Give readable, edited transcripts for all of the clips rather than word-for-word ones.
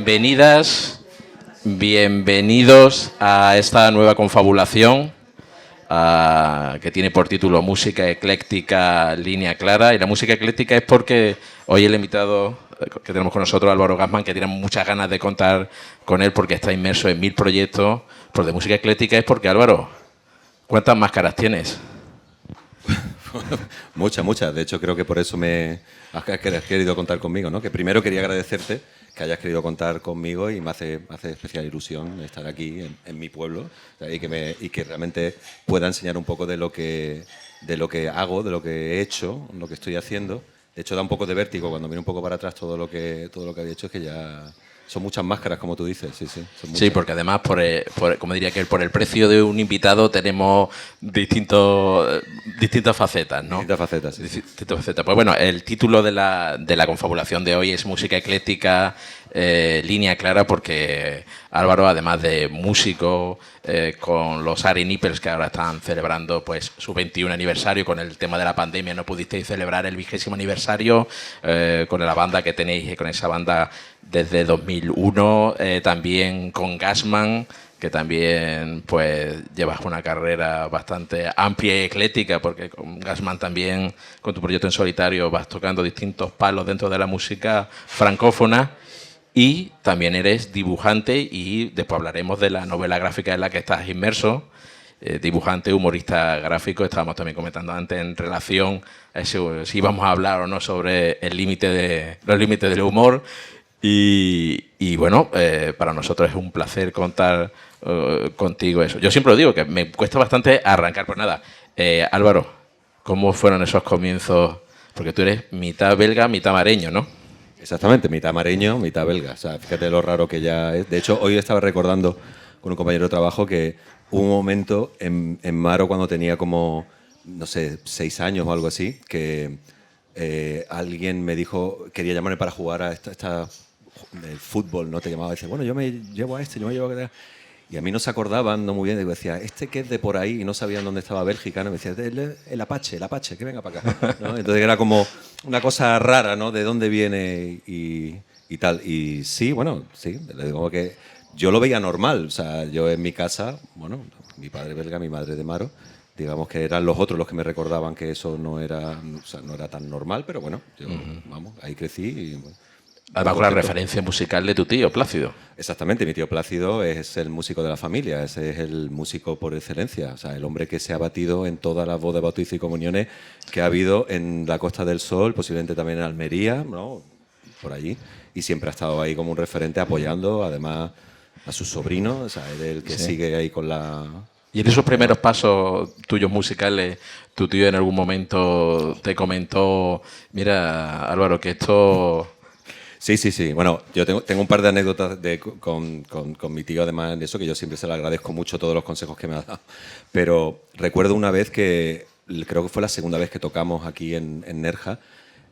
Bienvenidas, bienvenidos a esta nueva confabulación que tiene por título Música Ecléctica, Línea Clara. Y la música ecléctica es porque hoy el invitado que tenemos con nosotros, Álvaro Gassman, que tiene muchas ganas de contar con él porque está inmerso en 1000 proyectos. Por de música ecléctica es porque, Álvaro, ¿cuántas máscaras tienes? Muchas. De hecho, creo que por eso has querido contar conmigo, ¿no? Que primero quería agradecerte que hayas querido contar conmigo y me hace especial ilusión estar aquí en mi pueblo, o sea, y que realmente pueda enseñar un poco de lo que hago, de lo que he hecho, lo que estoy haciendo. De hecho, da un poco de vértigo cuando miro un poco para atrás todo lo que había hecho, es que ya son muchas máscaras, como tú dices. Sí, porque además, como diría que por el precio de un invitado tenemos distintas facetas, ¿no? Distintas facetas, sí. Distintas facetas. Pues bueno, el título de la confabulación de hoy es Música Ecléctica, Línea Clara, porque Álvaro, además de músico, con los Ari Nippers, que ahora están celebrando pues su 21 aniversario, con el tema de la pandemia no pudisteis celebrar el 20º aniversario, con la banda que tenéis, con esa banda desde 2001, también con Gassman, que también pues llevas una carrera bastante amplia y ecléctica, porque con Gassman también, con tu proyecto en solitario, vas tocando distintos palos dentro de la música francófona. Y también eres dibujante, y después hablaremos de la novela gráfica en la que estás inmerso. Dibujante, humorista gráfico. Estábamos también comentando antes en relación a si íbamos a hablar o no sobre los límites del humor. Y bueno, para nosotros es un placer contar contigo eso. Yo siempre lo digo, que me cuesta bastante arrancar. Pues nada, Álvaro, ¿cómo fueron esos comienzos? Porque tú eres mitad belga, mitad mareño, ¿no? Exactamente, mitad mareño, mitad belga. O sea, fíjate lo raro que ya es. De hecho, hoy estaba recordando con un compañero de trabajo que hubo un momento en Maro, cuando tenía como, no sé, 6 años o algo así, que alguien me dijo, quería llamarme para jugar a el fútbol, ¿no? Te llamaba y decía, bueno, yo me llevo a este, yo me llevo a aquel. Y a mí no se acordaban, no muy bien, digo, decía, este que es de por ahí, y no sabían dónde estaba Bélgica, ¿no? Me decía, el Apache, que venga para acá, ¿no? Entonces era como una cosa rara, ¿no? De dónde viene y tal. Y sí, bueno, sí, le digo que yo lo veía normal, o sea, yo en mi casa, bueno, mi padre belga, mi madre de Maro, digamos que eran los otros los que me recordaban que eso no era, o sea, no era tan normal, pero bueno, yo, vamos, ahí crecí y... Bueno, además con la referencia musical de tu tío, Plácido. Exactamente, mi tío Plácido es el músico de la familia, ese es el músico por excelencia, o sea, el hombre que se ha batido en todas las bodas, bautizos y comuniones que ha habido en la Costa del Sol, posiblemente también en Almería, ¿no? Por allí, y siempre ha estado ahí como un referente apoyando, además, a sus sobrinos, o sea, es el que sigue ahí con la... Y en esos primeros pasos tuyos musicales, tu tío en algún momento te comentó, mira, Álvaro, que esto... Sí. Bueno, yo tengo un par de anécdotas con mi tío, además de eso, que yo siempre se le agradezco mucho todos los consejos que me ha dado. Pero recuerdo una vez que, creo que fue la segunda vez que tocamos aquí en Nerja,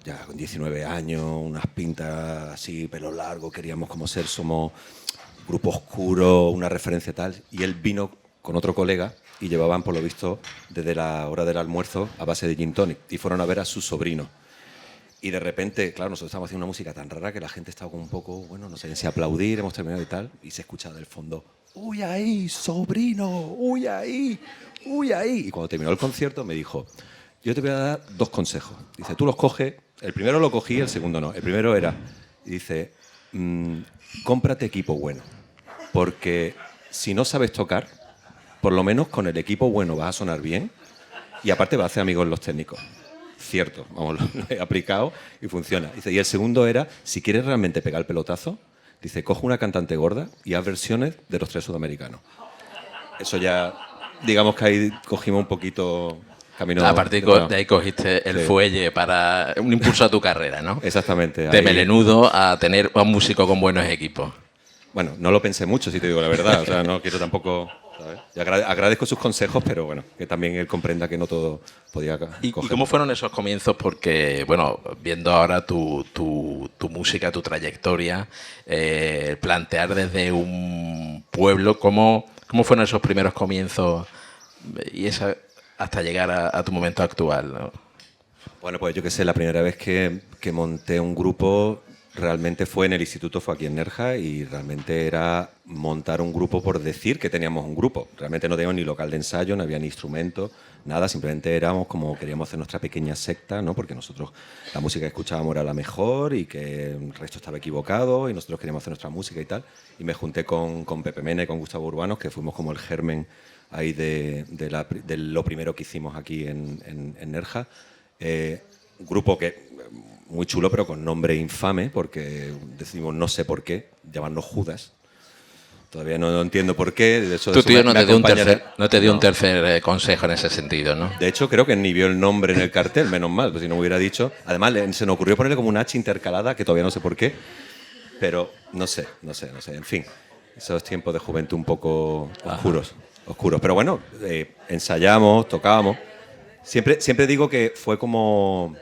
ya con 19 años, unas pintas así, pelo largo, queríamos como ser, somos grupo oscuro, una referencia tal, y él vino con otro colega y llevaban, por lo visto, desde la hora del almuerzo a base de gin tonic, y fueron a ver a su sobrino. Y de repente, claro, nosotros estábamos haciendo una música tan rara que la gente estaba como un poco, bueno, no sé si aplaudir, hemos terminado y tal, y se escuchaba del fondo, ¡uy ahí, sobrino! ¡Uy ahí! ¡Uy ahí! Y cuando terminó el concierto me dijo, yo te voy a dar 2 consejos. Dice, tú los coges, el primero lo cogí, el segundo no. El primero era, dice, cómprate equipo bueno, porque si no sabes tocar, por lo menos con el equipo bueno vas a sonar bien y aparte vas a hacer amigos los técnicos. Cierto, vamos, lo he aplicado y funciona. Dice, y el segundo era, si quieres realmente pegar el pelotazo, dice, coge una cantante gorda y haz versiones de los 3 sudamericanos. Eso ya, digamos que ahí cogimos un poquito camino... A partir de ahí cogiste el fuelle para un impulso a tu carrera, ¿no? Exactamente. De melenudo a tener a un músico con buenos equipos. Bueno, no lo pensé mucho, si te digo la verdad. O sea, no quiero tampoco... Y agradezco sus consejos, pero bueno, que también él comprenda que no todo podía coger. ¿Y cómo fueron esos comienzos? Porque, bueno, viendo ahora tu música, tu trayectoria, plantear desde un pueblo, ¿cómo fueron esos primeros comienzos y hasta llegar a tu momento actual, ¿no? Bueno, pues yo qué sé, la primera vez que monté un grupo, realmente fue en el instituto, fue aquí en Nerja, y realmente era montar un grupo por decir que teníamos un grupo. Realmente no teníamos ni local de ensayo, no había ni instrumentos, nada, simplemente éramos como queríamos hacer nuestra pequeña secta, ¿no? Porque nosotros la música que escuchábamos era la mejor y que el resto estaba equivocado y nosotros queríamos hacer nuestra música y tal. Y me junté con Pepe Mena y con Gustavo Urbanos, que fuimos como el germen ahí de lo primero que hicimos aquí en Nerja. Un grupo que muy chulo, pero con nombre infame, porque decimos no sé por qué, llamarnos Judas. Todavía no entiendo por qué. De hecho, Tu tío no te dio un No. tercer consejo en ese sentido, ¿no? De hecho, creo que ni vio el nombre en el cartel, menos mal, pues si no me hubiera dicho. Además, se nos ocurrió ponerle como una H intercalada, que todavía no sé por qué, pero no sé. En fin, esos tiempos de juventud un poco oscuros. Pero bueno, ensayamos, tocábamos. Siempre digo que fue como...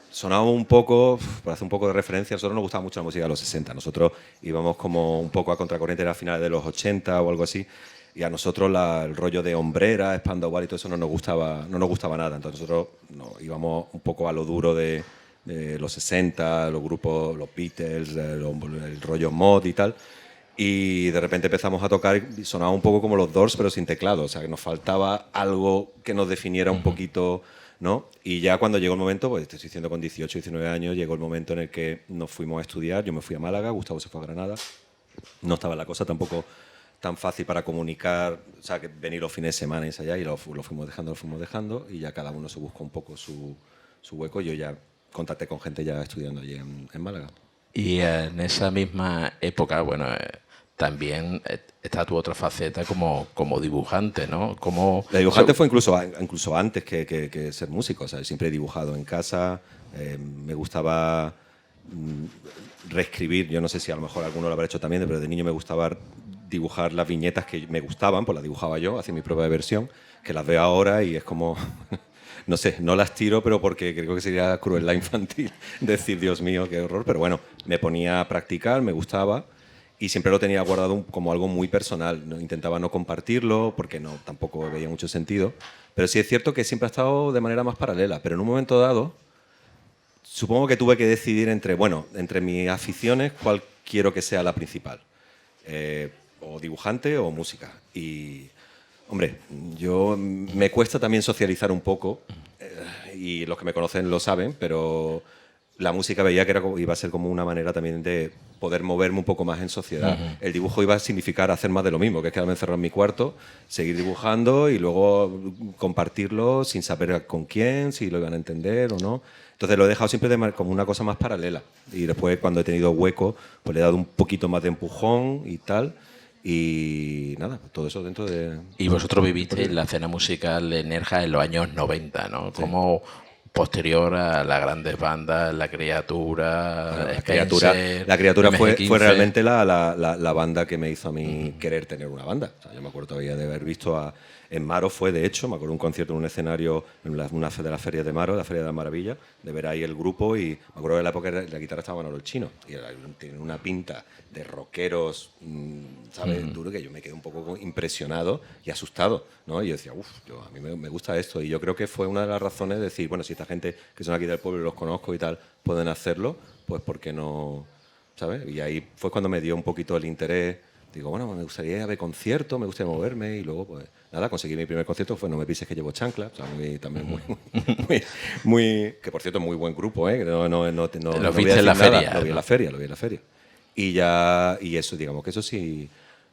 Sonaba un poco, para hacer un poco de referencia, a nosotros nos gustaba mucho la música de los 60. Nosotros íbamos como un poco a contracorriente, era a finales de los 80 o algo así, y a nosotros el rollo de hombrera, Spandau Ballet y todo eso no nos gustaba nada. Entonces nosotros íbamos un poco a lo duro de los 60, los grupos, los Beatles, el rollo mod y tal. Y de repente empezamos a tocar y sonaba un poco como los Doors, pero sin teclado. O sea, que nos faltaba algo que nos definiera un poquito, ¿no? Y ya cuando llegó el momento, pues te estoy diciendo con 18, 19 años, llegó el momento en el que nos fuimos a estudiar. Yo me fui a Málaga, Gustavo se fue a Granada. No estaba la cosa tampoco tan fácil para comunicar, o sea, que venir los fines de semana y ensayar, y lo fuimos dejando, y ya cada uno se buscó un poco su hueco. Yo ya contacté con gente ya estudiando allí en Málaga. Y en esa misma época, bueno, también está tu otra faceta como dibujante, ¿no? La dibujante fue incluso antes que ser músico. O sea, siempre he dibujado en casa. Me gustaba reescribir. Yo no sé si a lo mejor alguno lo habrá hecho también, pero de niño me gustaba dibujar las viñetas que me gustaban, pues las dibujaba yo, hacía mi propia versión, que las veo ahora y es como... No sé, no las tiro, pero porque creo que sería crueldad infantil decir, Dios mío, qué horror. Pero bueno, me ponía a practicar, me gustaba y siempre lo tenía guardado como algo muy personal. ¿No? Intentaba no compartirlo porque tampoco veía mucho sentido. Pero sí es cierto que siempre ha estado de manera más paralela. Pero en un momento dado, supongo que tuve que decidir entre mis aficiones, cuál quiero que sea la principal. O dibujante o música. Y... Hombre, me cuesta también socializar un poco, y los que me conocen lo saben, pero la música veía que iba a ser como una manera también de poder moverme un poco más en sociedad. El dibujo iba a significar hacer más de lo mismo, que es quedarme encerrado en mi cuarto, seguir dibujando y luego compartirlo sin saber con quién, si lo iban a entender o no. Entonces lo he dejado siempre como una cosa más paralela. Y después, cuando he tenido hueco, pues le he dado un poquito más de empujón y tal. Y nada, todo eso dentro de... Y vosotros vivisteis la escena musical de Nerja en los años 90, ¿no? Sí. Como posterior a las grandes bandas, La Criatura, Bueno, Spencer, la criatura fue MG15. realmente la banda que me hizo a mí querer tener una banda. O sea, yo me acuerdo todavía de haber visto en Maro, fue de hecho, me acuerdo un concierto en un escenario, en una de las ferias de Maro, la Feria de la Maravilla, de ver ahí el grupo, y me acuerdo que en la época la guitarra estaba Manolo el Chino, y tiene una pinta de rockeros, ¿sabes? Duro, que yo me quedé un poco impresionado y asustado, ¿no? Y yo decía, a mí me gusta esto, y yo creo que fue una de las razones de decir, bueno, si esta gente que son aquí del pueblo, los conozco y tal, pueden hacerlo, pues ¿por qué no? ¿Sabes? Y ahí fue cuando me dio un poquito el interés. Digo, bueno, me gustaría ver conciertos, me gustaría moverme, y luego, pues nada, conseguí mi primer concierto, fue No me pises que llevo chancla, o sea, también muy, que por cierto, muy buen grupo, ¿eh? Lo viste en la feria. Lo vi en la feria. Y eso, digamos que eso sí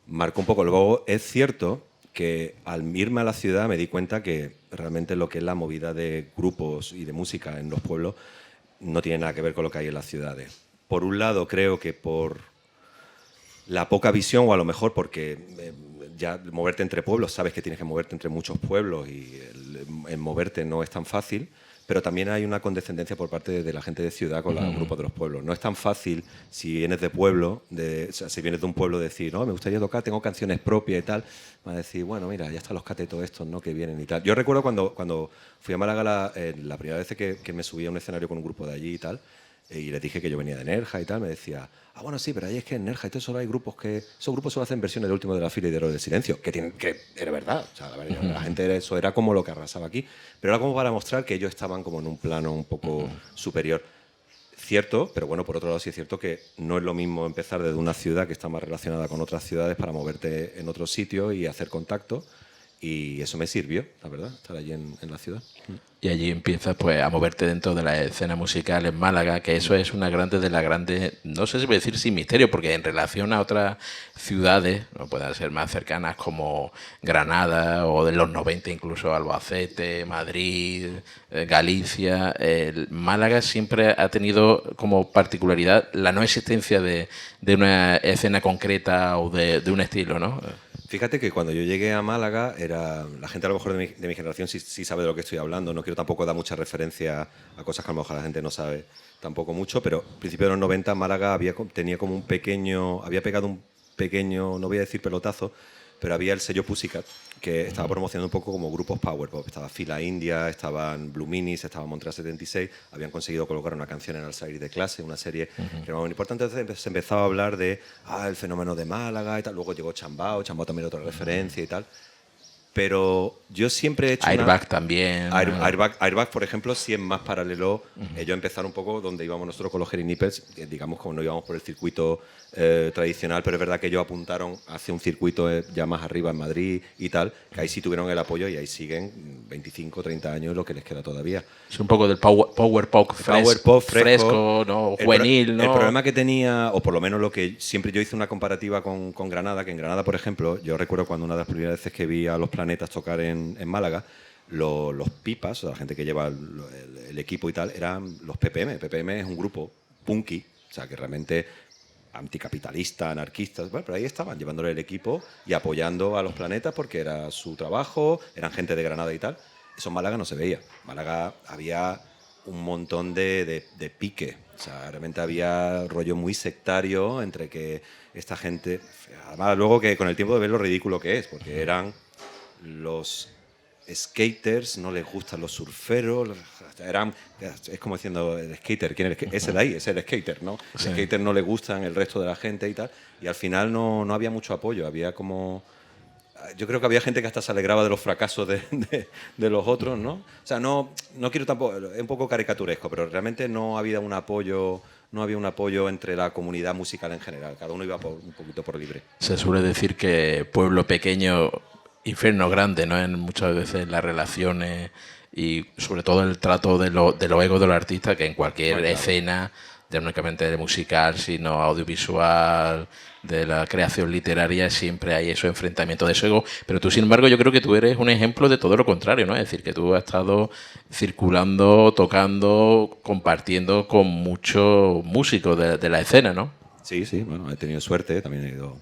marcó un poco. Luego es cierto que al irme a la ciudad me di cuenta que realmente lo que es la movida de grupos y de música en los pueblos no tiene nada que ver con lo que hay en las ciudades. Por un lado, creo que por la poca visión, o a lo mejor porque ya moverte entre pueblos, sabes que tienes que moverte entre muchos pueblos, y el moverte no es tan fácil, pero también hay una condescendencia por parte de la gente de ciudad con los grupos de los pueblos. No es tan fácil, si vienes de pueblo, o sea, si vienes de un pueblo, decir, no, me gustaría tocar, tengo canciones propias y tal. Van a decir, bueno, mira, ya están los catetos estos, ¿no?, que vienen y tal. Yo recuerdo cuando fui a Málaga la primera vez que me subí a un escenario con un grupo de allí y tal, y les dije que yo venía de Nerja y tal, me decía, bueno, sí, pero ahí es que en Nerja solo hay grupos esos grupos solo hacen versiones del último de la fila y de Héroes del Silencio, que era verdad. O sea, la gente, eso era como lo que arrasaba aquí, pero era como para mostrar que ellos estaban como en un plano un poco superior. cierto, pero bueno, por otro lado sí es cierto que no es lo mismo empezar desde una ciudad que está más relacionada con otras ciudades para moverte en otro sitio y hacer contacto. Y eso me sirvió, la verdad, estar allí en la ciudad. Y allí empiezas pues a moverte dentro de la escena musical en Málaga, que eso es una grande de las grandes, no sé si voy a decir sin misterio, porque en relación a otras ciudades, no puedan ser más cercanas como Granada o de los 90 incluso Albacete, Madrid, Galicia, Málaga siempre ha tenido como particularidad la no existencia de una escena concreta o de un estilo, ¿no? Fíjate que cuando yo llegué a Málaga, la gente a lo mejor de mi generación sí sabe de lo que estoy hablando. No quiero tampoco dar mucha referencia a cosas que a lo mejor la gente no sabe tampoco mucho, pero a principios de los 90 Málaga tenía como había pegado un pequeño, no voy a decir pelotazo, pero había el sello Pussycat, que estaba promocionando un poco como grupos power pop. Estaba Fila India, estaban Blue Minis, estaba Montreal 76, habían conseguido colocar una canción en Al salir de clase, una serie que era muy importante. Entonces se empezaba a hablar de el fenómeno de Málaga y tal. Luego llegó Chambao también era otra referencia y tal. Pero yo siempre he hecho Airbag también. Airbag, por ejemplo, sí es más paralelo. Ellos empezaron un poco donde íbamos nosotros con los Hairy Nippers, digamos como no íbamos por el circuito tradicional, pero es verdad que ellos apuntaron hacia un circuito ya más arriba en Madrid y tal, que ahí sí tuvieron el apoyo y ahí siguen 25, 30 años lo que les queda todavía. Es un poco del power pop fresco, ¿no? Juvenil, ¿no? El problema que tenía, o por lo menos lo que siempre yo hice una comparativa con Granada, que en Granada, por ejemplo, yo recuerdo cuando una de las primeras veces que vi a Los Planetas tocar en Málaga, los pipas, o la gente que lleva el equipo y tal, eran los PPM. PPM es un grupo punky, o sea, que realmente anticapitalista, anarquistas, bueno, pero ahí estaban llevándole el equipo y apoyando a Los Planetas porque era su trabajo, eran gente de Granada y tal. Eso en Málaga no se veía. En Málaga había un montón de pique, o sea, realmente había rollo muy sectario entre que esta gente, además luego que con el tiempo de ver lo ridículo que es, porque eran los skaters, no les gustan los surferos, es como diciendo el skater, ¿quién es? Ese de ahí, es el skater, ¿no? Sí. El skater no le gustan el resto de la gente y tal, y al final no había mucho apoyo, había como... Yo creo que había gente que hasta se alegraba de los fracasos de los otros, ¿no? O sea, no quiero tampoco, es un poco caricaturesco, pero realmente no había un apoyo entre la comunidad musical en general, cada uno iba un poquito por libre. Se suele decir que pueblo pequeño, infierno grande, ¿no? En muchas veces las relaciones y sobre todo el trato de los egos de los artistas, que en cualquier escena, ya no únicamente de musical, sino audiovisual, de la creación literaria, siempre hay esos enfrentamientos de esos egos. Pero tú, sin embargo, yo creo que tú eres un ejemplo de todo lo contrario, ¿no? Es decir, que tú has estado circulando, tocando, compartiendo con muchos músicos de la escena, ¿no? Sí, bueno, he tenido suerte, también he ido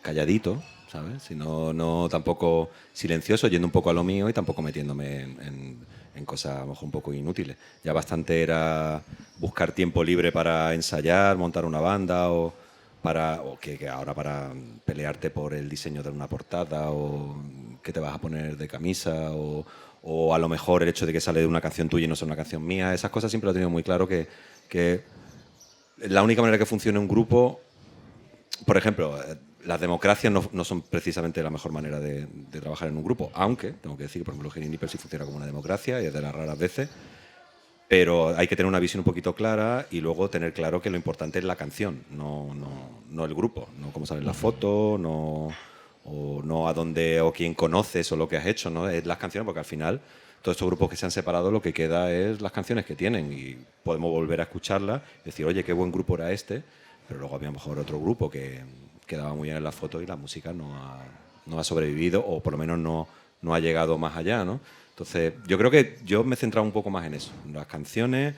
calladito, ¿sabes? Si no tampoco silencioso, yendo un poco a lo mío y tampoco metiéndome en cosas a lo mejor un poco inútiles. Ya bastante era buscar tiempo libre para ensayar, montar una banda o que ahora para pelearte por el diseño de una portada o qué te vas a poner de camisa o a lo mejor el hecho de que sale de una canción tuya y no sea una canción mía. Esas cosas siempre lo he tenido muy claro que la única manera que funcione un grupo, por ejemplo, las democracias no son precisamente la mejor manera de trabajar en un grupo, aunque tengo que decir que, por ejemplo, Hairy Nippers sí funciona como una democracia y es de las raras veces, pero hay que tener una visión un poquito clara y luego tener claro que lo importante es la canción, no el grupo, no cómo sale en la foto, no a dónde o quién conoces o lo que has hecho, ¿no? Es las canciones, porque al final todos estos grupos que se han separado lo que queda es las canciones que tienen y podemos volver a escucharlas y decir, oye, qué buen grupo era este, pero luego había a lo mejor otro grupo que quedaba muy bien en la foto y la música no ha sobrevivido o por lo menos no ha llegado más allá, ¿no? Entonces, yo creo que yo me he centrado un poco más en eso, en las canciones,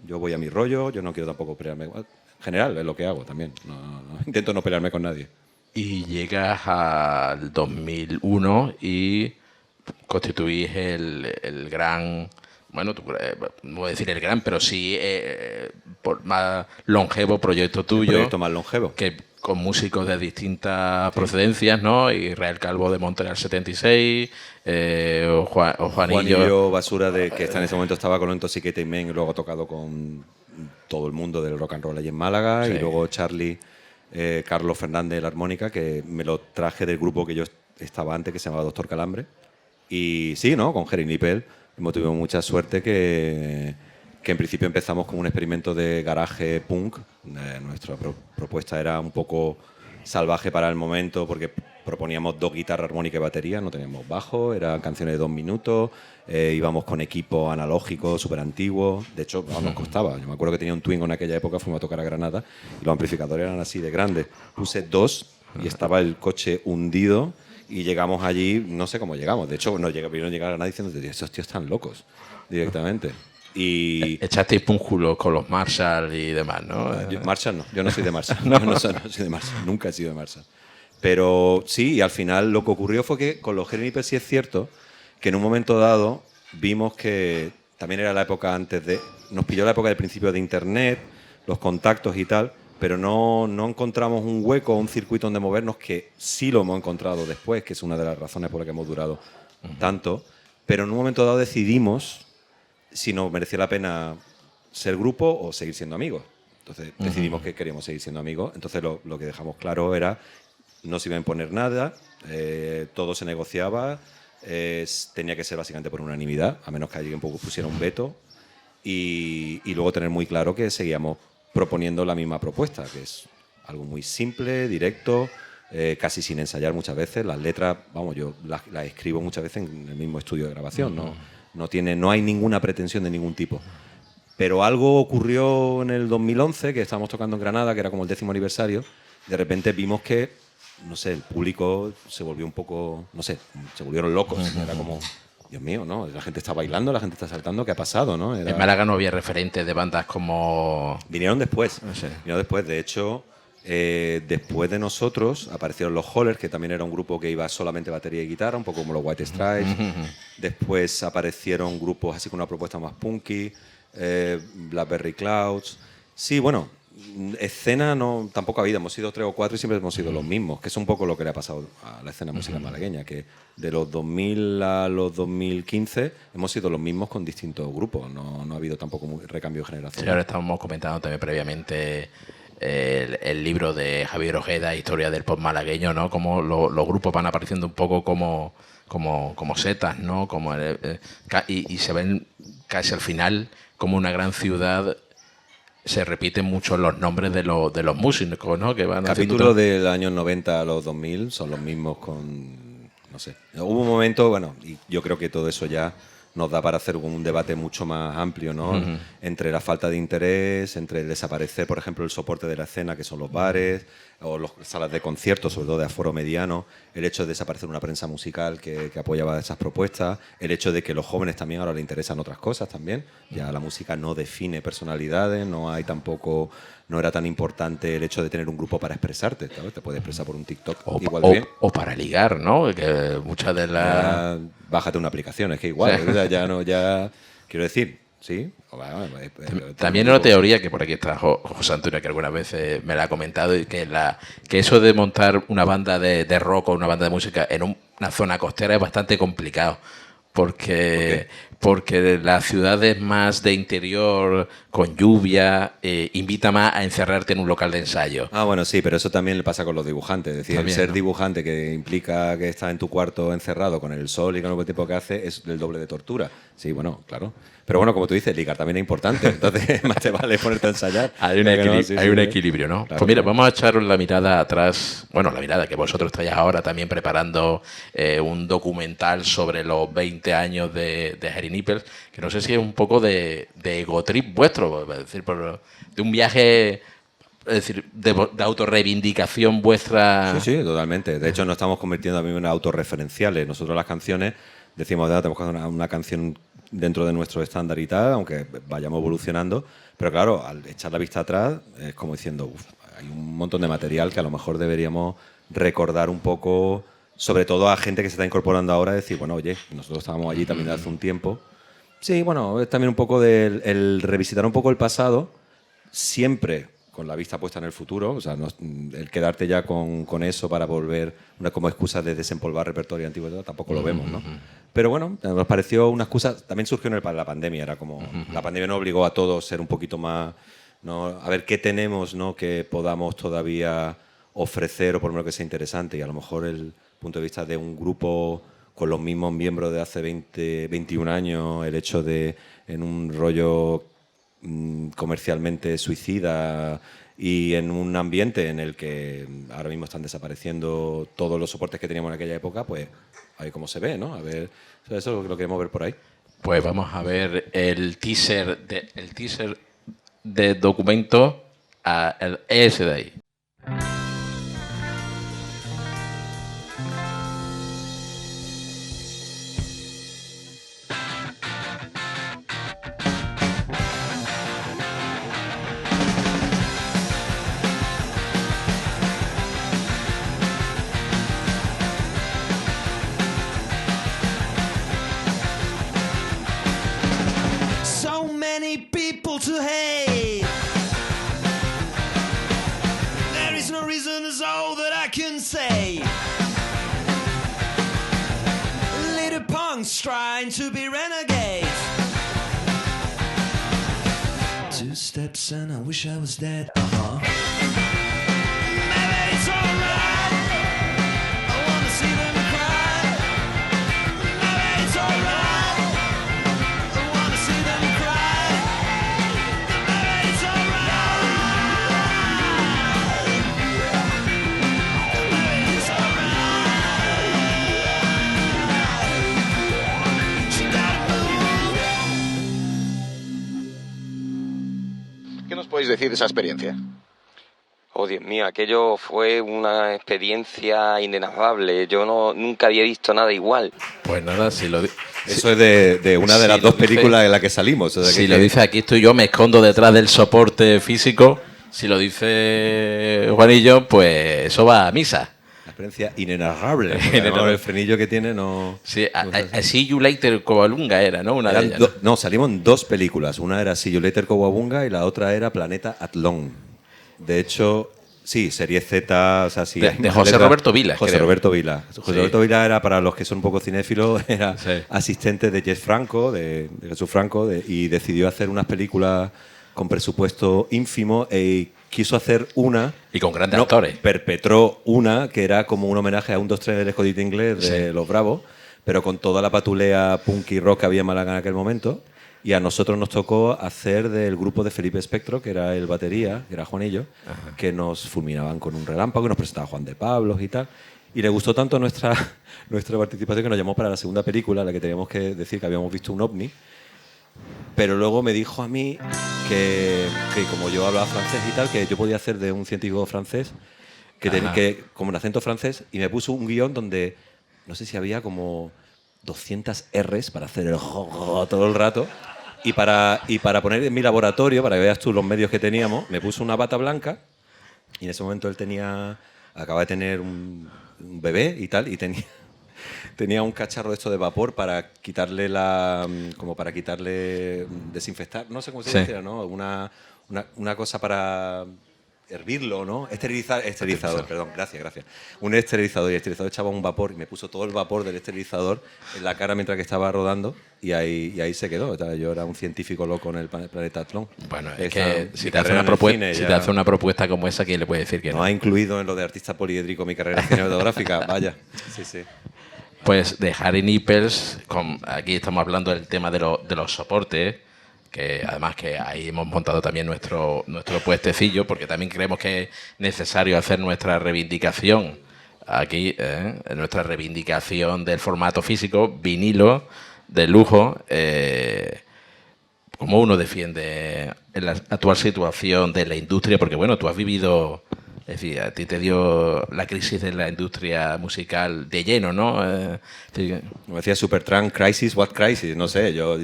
yo voy a mi rollo, yo no quiero tampoco pelearme. En general, es lo que hago también, intento no pelearme con nadie. Y llegas al 2001 y constituís el gran, bueno, no voy a decir el gran, pero sí más longevo proyecto tuyo. El proyecto más longevo. Que con músicos de distintas procedencias, ¿no? Israel Calvo de Montreal 76, o Juanillo Basura, que en ese momento estaba con los Intoxicated Men y luego ha tocado con todo el mundo del rock and roll allí en Málaga. Sí. Y luego Charlie, Carlos Fernández de la armónica, que me lo traje del grupo que yo estaba antes, que se llamaba Doctor Calambre. Y sí, ¿no? Con Hairy Nippers hemos tenido mucha suerte que que en principio empezamos como un experimento de garaje punk. Nuestra propuesta era un poco salvaje para el momento porque proponíamos 2 guitarras, armónica y batería, no teníamos bajo, eran canciones de 2 minutos, íbamos con equipo analógico súper antiguo, de hecho nos costaba. Yo me acuerdo que tenía un Twingo en aquella época, fuimos a tocar a Granada y los amplificadores eran así de grandes. Puse 2 y estaba el coche hundido y llegamos allí, no sé cómo llegamos, de hecho vieron llegar a Granada diciendo, estos tíos están locos directamente. Y echasteis púnculos con los Marshall y demás, ¿no? Marshall no, yo no soy de Marshall. No. Yo no soy de Marshall, nunca he sido de Marshall. Pero sí, y al final lo que ocurrió fue que con los Hairy Nippers sí es cierto que en un momento dado vimos que también era la época antes de... Nos pilló la época del principio de Internet, los contactos y tal, pero no encontramos un hueco, un circuito donde movernos, que sí lo hemos encontrado después, que es una de las razones por las que hemos durado tanto. Pero en un momento dado decidimos si nos merecía la pena ser grupo o seguir siendo amigos. Entonces decidimos que queríamos seguir siendo amigos. Entonces lo que dejamos claro era no se iba a imponer nada, todo se negociaba, tenía que ser básicamente por unanimidad, a menos que alguien pusiera un veto, y luego tener muy claro que seguíamos proponiendo la misma propuesta, que es algo muy simple, directo, casi sin ensayar muchas veces. Las letras, vamos, yo las escribo muchas veces en el mismo estudio de grabación, no hay ninguna pretensión de ningún tipo. Pero algo ocurrió en el 2011, que estábamos tocando en Granada, que era como el 10º aniversario. De repente vimos que, no sé, el público se volvió un poco, no sé, se volvieron locos. Era como, Dios mío, ¿no? La gente está bailando, la gente está saltando, ¿qué ha pasado, no? En Málaga no había referentes de bandas como... Vinieron después. No sé. Vinieron después, de hecho... después de nosotros aparecieron los Hollers, que también era un grupo que iba solamente batería y guitarra, un poco como los White Stripes. Después aparecieron grupos así con una propuesta más punky, Blackberry Clouds. Sí, bueno, escena no, tampoco ha habido, hemos sido 3 o 4 y siempre hemos sido los mismos, que es un poco lo que le ha pasado a la escena musical malagueña, que de los 2000 a los 2015 hemos sido los mismos con distintos grupos, no ha habido tampoco recambio de generación. Sí, ahora estábamos comentando también previamente el libro de Javier Ojeda, Historia del pop malagueño, ¿no? Como los grupos van apareciendo un poco como setas, ¿no? Y se ven casi al final como una gran ciudad. Se repiten mucho los nombres de los músicos, ¿no? Que van capítulos del año 90 a los 2000 son los mismos con... No sé. Hubo un momento, bueno, y yo creo que todo eso ya nos da para hacer un debate mucho más amplio, ¿no? Entre la falta de interés, entre el desaparecer, por ejemplo, el soporte de la escena, que son los bares, o las salas de conciertos, sobre todo de aforo mediano, el hecho de desaparecer una prensa musical que apoyaba esas propuestas, el hecho de que los jóvenes también ahora les interesan otras cosas también. Ya la música no define personalidades, no era tan importante el hecho de tener un grupo para expresarte, ¿sabes? Te puedes expresar por un TikTok igual de bien. O para ligar, ¿no? Que muchas de las... Bájate una aplicación, es que igual, ya quiero decir, ¿sí? También una teoría que por aquí está José Antonio, que algunas veces me la ha comentado, y que eso de montar una banda de rock o una banda de música en una zona costera es bastante complicado. Porque las ciudades más de interior, con lluvia, invita más a encerrarte en un local de ensayo. Ah, bueno, sí, pero eso también le pasa con los dibujantes. Es decir, también, ser dibujante, que implica que estás en tu cuarto encerrado con el sol y con el tiempo que hace, es el doble de tortura. Sí, bueno, claro. Pero bueno, como tú dices, ligar también es importante. Entonces, más te vale ponerte a ensayar. Hay un equilibrio, ¿no? Claro, pues mira, vamos a echar la mirada atrás. Bueno, la mirada que vosotros estáis ahora también preparando un documental sobre los 20 años de Hairy Nippers, que no sé si es un poco de ego trip vuestro, es decir, de un viaje... Es decir, de autorreivindicación vuestra... Sí, totalmente. De hecho, nos estamos convirtiendo también en autorreferenciales. Nosotros las canciones decimos, tenemos que hacer una canción dentro de nuestro estándar y tal, aunque vayamos evolucionando. Pero claro, al echar la vista atrás, es como diciendo, hay un montón de material que a lo mejor deberíamos recordar un poco, sobre todo a gente que se está incorporando ahora, decir, bueno, oye, nosotros estábamos allí también hace un tiempo. Sí, bueno, es también un poco el revisitar un poco el pasado, siempre con la vista puesta en el futuro, o sea, el quedarte ya con eso para volver como excusa de desempolvar repertorio antiguo, tampoco lo vemos, ¿no? Pero bueno, nos pareció una excusa, también surgió en la pandemia, era como, la pandemia nos obligó a todos a ser un poquito más, ¿no? A ver qué tenemos, ¿no? Que podamos todavía ofrecer o por lo menos que sea interesante, y a lo mejor el punto de vista de un grupo con los mismos miembros de hace 21 años, el hecho de, en un rollo comercialmente suicida y en un ambiente en el que ahora mismo están desapareciendo todos los soportes que teníamos en aquella época, pues ahí cómo se ve, ¿no? A ver, eso lo queremos ver por ahí. Pues vamos a ver el teaser de documento ese de ahí. To hate. There is no reason is all that I can say. Little punks trying to be renegades. 2 steps and I wish I was dead. Maybe it's alright. I wanna see them cry. Maybe it's alright. I wanna see them cry. ¿Qué nos podéis decir de esa experiencia? Oh, Dios mío, aquello fue una experiencia inenarrable. Yo nunca había visto nada igual. Pues nada, Eso es de una de las dos películas en las que salimos. O sea, si lo dice aquí estoy yo, me escondo detrás del soporte físico. Si lo dice Juanillo, pues eso va a misa. Una experiencia inenarrable. El frenillo que tiene no... Sí, See You Later Cowabunga era, ¿no? Una de ellas, ¿no? No, salimos en 2 películas. Una era See You Later Cowabunga y la otra era Planeta Atlón. De hecho, sí, serie Z, o sea, sí. De José Roberto Vila, José creo. Roberto Vila. José Roberto Vila era, para los que son un poco cinéfilos, era asistente de Jess Franco, de Jesús Franco, y decidió hacer unas películas con presupuesto ínfimo y quiso hacer una... Y con grandes actores. Perpetró una que era como un homenaje a un 2-3 del escondite inglés de Los Bravos, pero con toda la patulea punk y rock que había en Málaga en aquel momento. Y a nosotros nos tocó hacer del grupo de Felipe Espectro, que era el batería, que era Juanillo, que nos fulminaban con un relámpago, que nos presentaba Juan de Pablos y tal. Y le gustó tanto nuestra participación que nos llamó para la segunda película, en la que teníamos que decir que habíamos visto un ovni. Pero luego me dijo a mí que como yo hablaba francés y tal, que yo podía hacer de un científico francés, que como un acento francés, y me puso un guión donde, no sé si había como 200 R's para hacer el todo el rato. Y para poner en mi laboratorio, para que veas tú los medios que teníamos, me puso una bata blanca y en ese momento él acaba de tener un bebé y tal, y tenía un cacharro de esto de vapor para quitarle desinfectar, no sé cómo se dice, ¿no? Una cosa para hervirlo, ¿no? Esterilizador, perdón, gracias. Un esterilizador, y el esterilizador echaba un vapor y me puso todo el vapor del esterilizador en la cara mientras que estaba rodando y ahí se quedó. Yo era un científico loco en el planeta Atlón. Bueno, es que si te hace una propuesta como esa, ¿quién le puede decir que no? No ha incluido en lo de artista poliédrico mi carrera cinematográfica, vaya. Sí. Pues de Harry Nipples, aquí estamos hablando del tema de los soportes, que además que ahí hemos montado también nuestro puestecillo, porque también creemos que es necesario hacer nuestra reivindicación aquí, nuestra reivindicación del formato físico, vinilo, de lujo, como uno defiende en la actual situación de la industria, porque bueno, tú has vivido... Es decir, a ti te dio la crisis de la industria musical de lleno, ¿no? Como decía Supertramp, crisis, what crisis, no sé, yo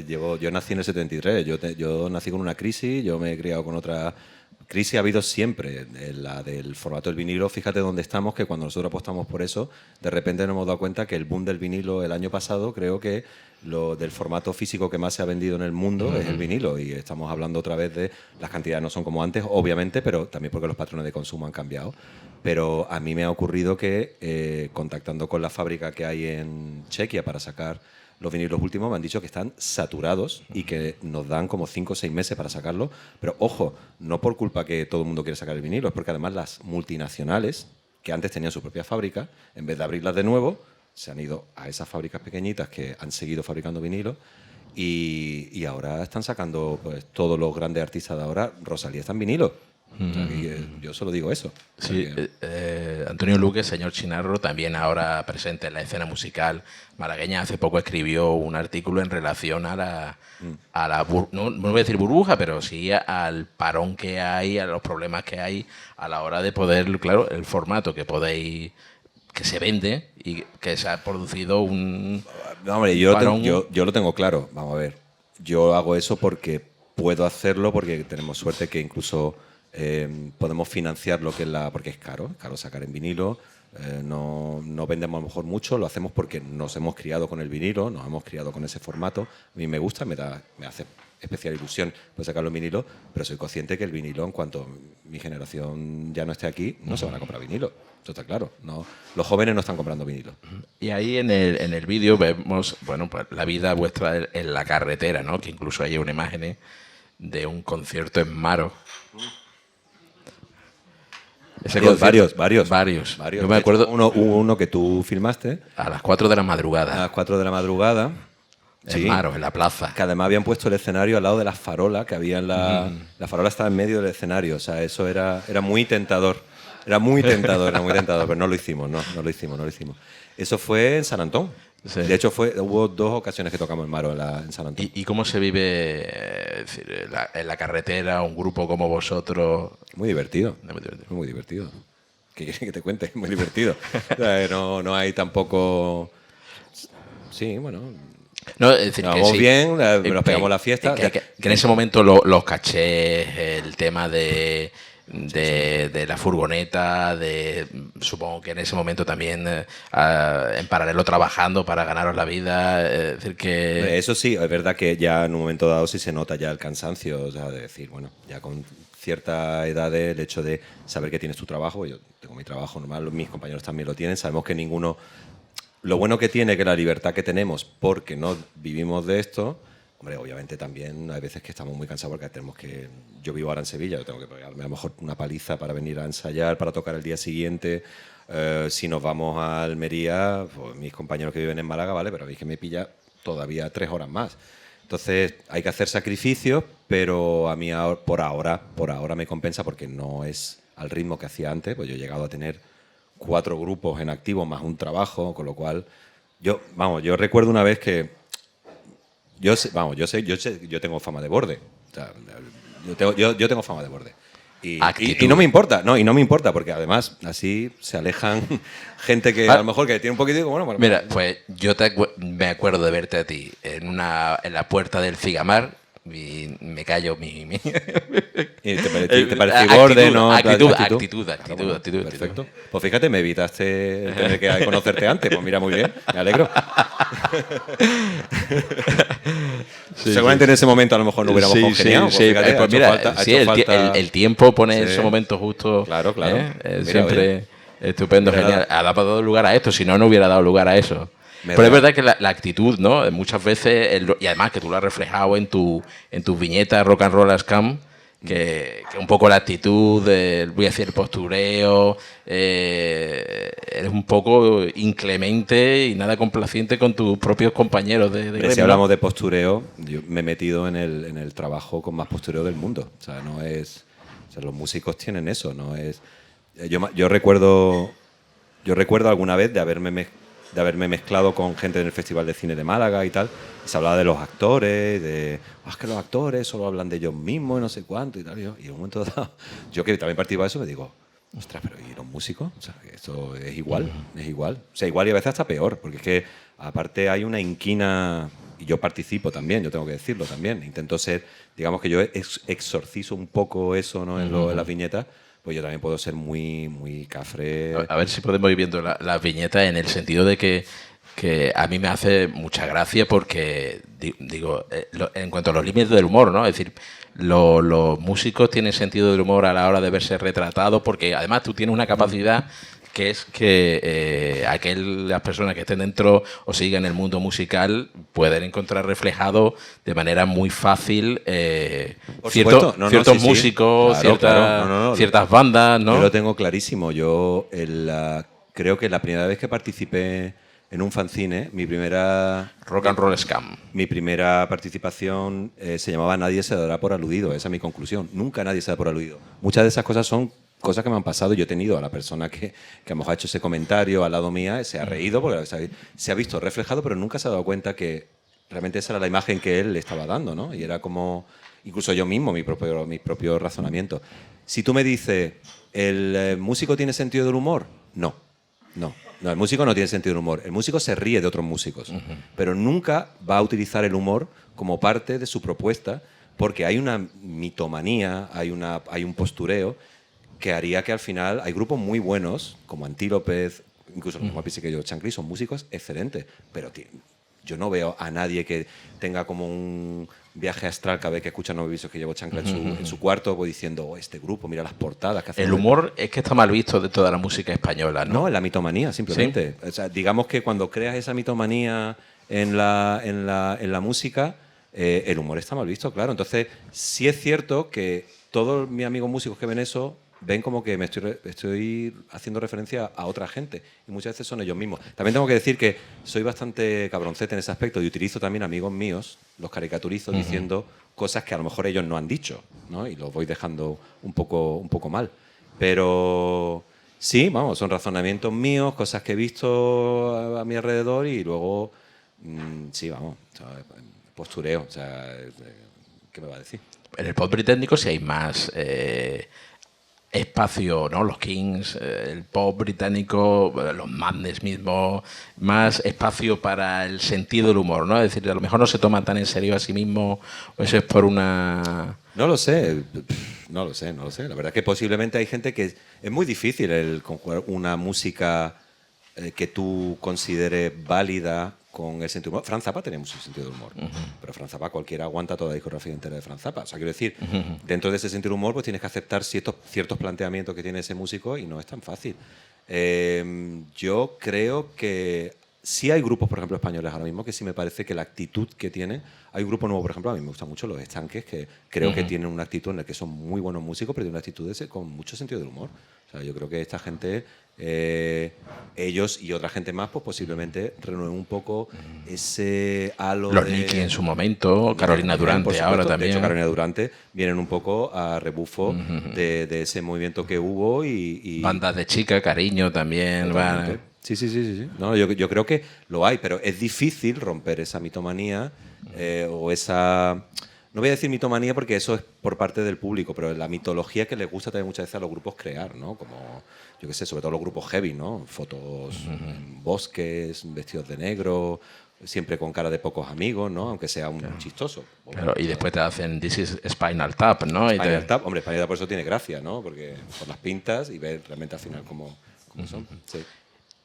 nací en el 73, yo nací con una crisis, yo me he criado con otra crisis, ha habido siempre, la del formato del vinilo, fíjate dónde estamos, que cuando nosotros apostamos por eso, de repente nos hemos dado cuenta que el boom del vinilo el año pasado, creo que lo del formato físico que más se ha vendido en el mundo es el vinilo, y estamos hablando otra vez de las cantidades no son como antes, obviamente, pero también porque los patrones de consumo han cambiado. Pero a mí me ha ocurrido que contactando con la fábrica que hay en Chequia para sacar los vinilos últimos, me han dicho que están saturados y que nos dan como 5 o 6 meses para sacarlo. Pero ojo, no por culpa que todo el mundo quiere sacar el vinilo, es porque además las multinacionales, que antes tenían su propia fábrica, en vez de abrirlas de nuevo, se han ido a esas fábricas pequeñitas que han seguido fabricando vinilo y ahora están sacando pues, todos los grandes artistas de ahora. Rosalía está en vinilo. O sea, que, yo solo digo eso. O sea Sí, que- Antonio Luque, señor Chinarro, también ahora presente en la escena musical malagueña, hace poco escribió un artículo en relación a no voy a decir burbuja, pero sí al parón que hay, a los problemas que hay a la hora de poder, claro, el formato que se vende y que se ha producido un No, hombre, yo parón. yo lo tengo claro. Vamos a ver. Yo hago eso porque puedo hacerlo, porque tenemos suerte que incluso podemos financiar lo que es porque es caro sacar en vinilo. No vendemos a lo mejor mucho, lo hacemos porque nos hemos criado con el vinilo, nos hemos criado con ese formato. A mí me gusta, me hace especial ilusión pues sacarlo en vinilo, pero soy consciente que el vinilo, en cuanto mi generación ya no esté aquí, no se van a comprar vinilo. Eso está claro. No, los jóvenes no están comprando vinilo. Y ahí en el vídeo vemos, bueno, pues la vida vuestra en la carretera, ¿no? Que incluso hay una imagen de un concierto en Maro. Ese Varios. Varios. Yo De me hecho, acuerdo hubo uno que tú filmaste a las 4 de la a madrugada, las 4 de la madrugada. en Maro, en la plaza. Que además habían puesto el escenario al lado de la farola que había en la... La farola estaba en medio del escenario. O sea, eso era muy tentador. Era muy tentador, pero no lo hicimos, no lo hicimos. Eso fue en San Antón. Sí. De hecho, hubo 2 ocasiones que tocamos en Maro en San Antón. ¿Y cómo se vive es decir, en la carretera un grupo como vosotros? Muy divertido. Muy divertido. Muy divertido. ¿Qué quieres que te cuente? Muy divertido. O sea, no hay tampoco... Sí, bueno... No, es decir, Nos que vamos sí. bien, nos pegamos la fiesta. Que en ese momento los cachés, el tema de la furgoneta, supongo que en ese momento también en paralelo trabajando para ganaros la vida, es decir que... Eso sí, es verdad que ya en un momento dado sí se nota ya el cansancio, o sea, de decir, bueno, ya con cierta edad el hecho de saber que tienes tu trabajo, yo tengo mi trabajo normal, mis compañeros también lo tienen, sabemos que ninguno... Lo bueno que tiene que la libertad que tenemos porque no vivimos de esto, hombre, obviamente también hay veces que estamos muy cansados porque tenemos que... Yo vivo ahora en Sevilla, yo tengo que pegarme a lo mejor una paliza para venir a ensayar, para tocar el día siguiente. Si nos vamos a Almería, pues mis compañeros que viven en Málaga, vale, pero a mí es que me pilla todavía 3 horas más. Entonces hay que hacer sacrificios, pero a mí por ahora me compensa porque no es al ritmo que hacía antes, pues yo he llegado a tener 4 grupos en activo más un trabajo, con lo cual yo recuerdo una vez que yo tengo fama de borde. O sea, yo tengo fama de borde. Y no me importa, porque además así se alejan gente que a lo mejor que tiene un poquito y digo, bueno, Mira, pues yo me acuerdo de verte a ti en la puerta del Figamar y me callo ¿Y te pareció borde, no? Actitud. Perfecto. Pues fíjate, me evitaste tener que conocerte antes. Pues mira, muy bien, me alegro. Seguramente en ese momento a lo mejor no hubiéramos congeniado. Pues fíjate, pues mira, el tiempo pone ese momento justo. Claro. Mira, siempre oye. estupendo, Mira, genial. Ha dado lugar a esto, si no, no hubiera dado lugar a eso. Pero es verdad que la actitud, ¿no? Muchas veces, y además que tú lo has reflejado en tus viñetas Rock and Roll Scam, que un poco la actitud, voy a decir, el postureo, eres un poco inclemente y nada complaciente con tus propios compañeros de gremio, Si ¿no? hablamos de postureo, yo me he metido en el trabajo con más postureo del mundo. O sea, no es... O sea, los músicos tienen eso, no es... Yo recuerdo alguna vez de haberme mezclado con gente en el Festival de Cine de Málaga y tal, y se hablaba de los actores, es que los actores solo hablan de ellos mismos y no sé cuánto y tal. Y en un momento dado, yo que también participaba de eso, me digo, ostras, pero ¿y los músicos? O sea, que esto es igual. O sea, igual y a veces hasta peor, porque es que aparte hay una inquina, y yo participo también, yo tengo que decirlo también, intento ser, digamos que yo exorcizo un poco eso, ¿no? En las viñetas. Pues yo también puedo ser muy cafre. A ver si podemos ir viendo las viñetas en el sentido de que a mí me hace mucha gracia porque, digo, en cuanto a los límites del humor, ¿no? Es decir, los músicos tienen sentido del humor a la hora de verse retratados porque además tú tienes una capacidad que es que las personas que estén dentro o sigan el mundo musical pueden encontrar reflejado de manera muy fácil ciertos músicos, sí. Claro. ciertas bandas, ¿no? Yo lo tengo clarísimo. Yo creo que la primera vez que participé en un fanzine. Rock and Roll Scam. Mi primera participación se llamaba Nadie se dará por aludido. Esa es mi conclusión. Nunca nadie se da por aludido. Muchas de esas cosas son cosas que me han pasado. Yo he tenido a la persona que a lo mejor ha hecho ese comentario al lado mía, se ha reído porque se ha visto reflejado, pero nunca se ha dado cuenta que realmente esa era la imagen que él le estaba dando, ¿no? Y era como, incluso yo mismo, mi propio razonamiento. Si tú me dices, ¿el músico tiene sentido del humor? No, el músico no tiene sentido del humor. El músico se ríe de otros músicos, pero nunca va a utilizar el humor como parte de su propuesta, porque hay una mitomanía, hay un postureo que haría que al final hay grupos muy buenos, como Antílopez, incluso los mismos que yo, Chancri, son músicos excelentes, pero yo no veo a nadie que tenga como un viaje astral cada vez que escucha Nueve Visos que llevo chancla en su cuarto, pues diciendo, oh, este grupo, mira las portadas que hacen. El humor es que está mal visto de toda la música española, ¿no? No, en la mitomanía, simplemente. ¿Sí? O sea, digamos que cuando creas esa mitomanía en la música, el humor está mal visto, claro. Entonces, sí es cierto que todos mis amigos músicos que ven eso ven como que me estoy haciendo referencia a otra gente y muchas veces son ellos mismos. También tengo que decir que soy bastante cabroncete en ese aspecto y utilizo también amigos míos, los caricaturizo diciendo cosas que a lo mejor ellos no han dicho, ¿no? Y los voy dejando un poco mal. Pero sí, vamos, son razonamientos míos, cosas que he visto a mi alrededor y luego, sí, vamos, postureo, o sea, ¿qué me va a decir? En el pop británico sí hay más espacio, ¿no? Los Kings, el pop británico, los Madness mismo, más espacio para el sentido del humor, ¿no? Es decir, a lo mejor no se toma tan en serio a sí mismo, o eso es por una... No lo sé. La verdad es que posiblemente hay gente que es muy difícil el conjugar una música que tú consideres válida con el sentido del humor. Franz Zappa tenía mucho sentido del humor, pero Franz Zappa, cualquiera aguanta toda la discografía entera de Franz Zappa. O sea, quiero decir, dentro de ese sentido del humor, pues tienes que aceptar ciertos planteamientos que tiene ese músico y no es tan fácil. Yo creo que sí hay grupos, por ejemplo, españoles ahora mismo, que sí me parece que la actitud que tienen... Hay un grupo nuevo, por ejemplo, a mí me gustan mucho los Estanques, que creo que tienen una actitud en la que son muy buenos músicos, pero tienen una actitud con mucho sentido del humor. O sea, yo creo que esta gente, ellos y otra gente más, pues posiblemente renueven un poco ese halo los de... Nicky en su momento, Carolina Durante ahora también. De hecho, Carolina Durante vienen un poco a rebufo de ese movimiento que hubo y... Bandas de chica, Cariño también. Sí. No, yo creo que lo hay, pero es difícil romper esa mitomanía o esa... No voy a decir mitomanía porque eso es por parte del público, pero la mitología que les gusta también muchas veces a los grupos crear, ¿no? Como, yo qué sé, sobre todo los grupos heavy, ¿no? Fotos en bosques, vestidos de negro, siempre con cara de pocos amigos, ¿no? Aunque sea un chistoso. Pero, y después te hacen This is Spinal Tap, ¿no? Spinal Tap, hombre, Spinal Tap por eso tiene gracia, ¿no? Porque por las pintas y ver realmente al final cómo son. Sí.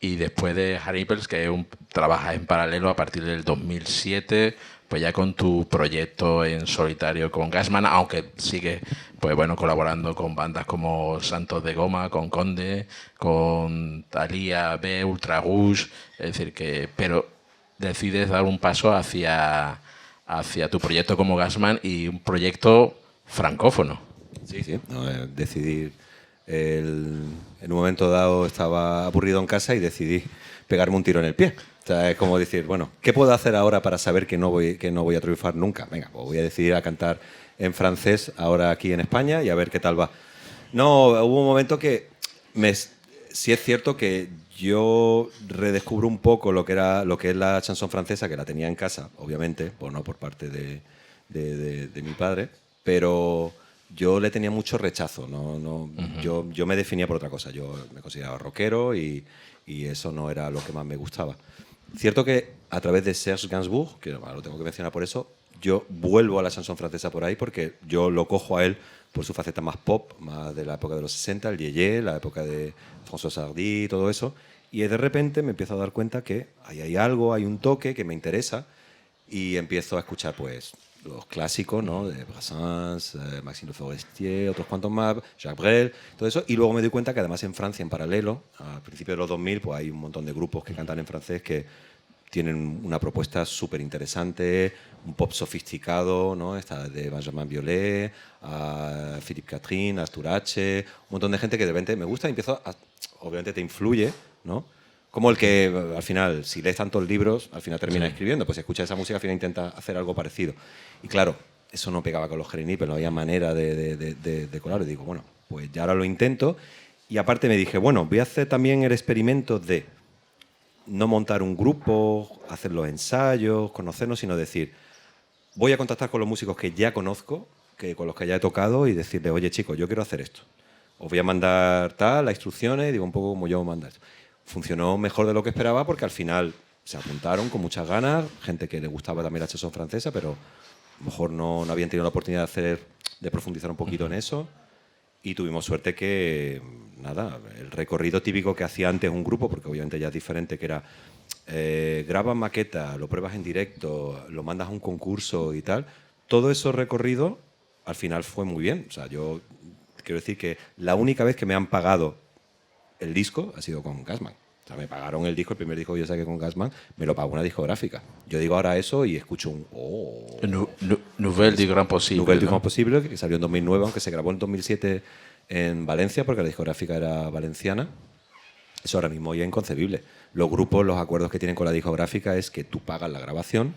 Y después de Haripers, que trabajas en paralelo a partir del 2007, pues ya con tu proyecto en solitario con Gasman, aunque sigues pues bueno, colaborando con bandas como Santos de Goma, con Conde, con Thalía B, Ultra Rouge, es decir que... Pero decides dar un paso hacia tu proyecto como Gasman y un proyecto francófono. Sí. Decidir... en un momento dado estaba aburrido en casa y decidí pegarme un tiro en el pie. O sea, es como decir, bueno, ¿qué puedo hacer ahora para saber que no voy a triunfar nunca? Venga, pues voy a decidir a cantar en francés ahora aquí en España y a ver qué tal va. No, hubo un momento que sí es cierto que yo redescubro un poco lo que es la chanson francesa, que la tenía en casa, obviamente, pues no por parte de mi padre, pero yo le tenía mucho rechazo. Yo me definía por otra cosa. Yo me consideraba rockero y eso no era lo que más me gustaba. Cierto que a través de Serge Gainsbourg, que lo tengo que mencionar por eso, yo vuelvo a la chanson francesa por ahí porque yo lo cojo a él por su faceta más pop, más de la época de los 60, el yeye, la época de François Hardy y todo eso. Y de repente me empiezo a dar cuenta que ahí hay algo, hay un toque que me interesa y empiezo a escuchar pues los clásicos, ¿no? De Brassens, Maxime Le Forestier, otros cuantos más, Jacques Brel, todo eso. Y luego me doy cuenta que además en Francia, en paralelo, a principios de los 2000, pues hay un montón de grupos que cantan en francés que tienen una propuesta súper interesante, un pop sofisticado, ¿no? Está de Benjamin Biolay, a Philippe Catherine, a Arthur H., un montón de gente que de repente me gusta y empiezo a... Obviamente te influye, ¿no? como el que al final, si lees tantos libros, al final termina escribiendo. Pues si escuchas esa música, al final intenta hacer algo parecido. Y claro, eso no pegaba con los Hairy Nippers, no había manera de colarlo. Y digo, bueno, pues ya ahora lo intento. Y aparte me dije, bueno, voy a hacer también el experimento de no montar un grupo, hacer los ensayos, conocernos, sino decir, voy a contactar con los músicos que ya conozco, con los que ya he tocado, y decirles, oye chicos, yo quiero hacer esto. Os voy a mandar las instrucciones, digo un poco como yo mando esto. Funcionó mejor de lo que esperaba porque al final se apuntaron con muchas ganas, gente que le gustaba también la chanson francesa, pero a lo mejor no habían tenido la oportunidad de profundizar un poquito en eso. Y tuvimos suerte que, nada, el recorrido típico que hacía antes un grupo, porque obviamente ya es diferente, que era grabas maqueta, lo pruebas en directo, lo mandas a un concurso y tal, todo ese recorrido al final fue muy bien. O sea, yo quiero decir que la única vez que me han pagado el disco ha sido con Gassman. O sea, me pagaron el disco, el primer disco que yo saqué con Gassman, me lo pagó una discográfica. Yo digo ahora eso y escucho un Nouvelle du Grand Possible. Nouvelle du ¿no? Grand Possible, que salió en 2009, aunque se grabó en 2007 en Valencia, porque la discográfica era valenciana. Eso ahora mismo ya es inconcebible. Los grupos, los acuerdos que tienen con la discográfica es que tú pagas la grabación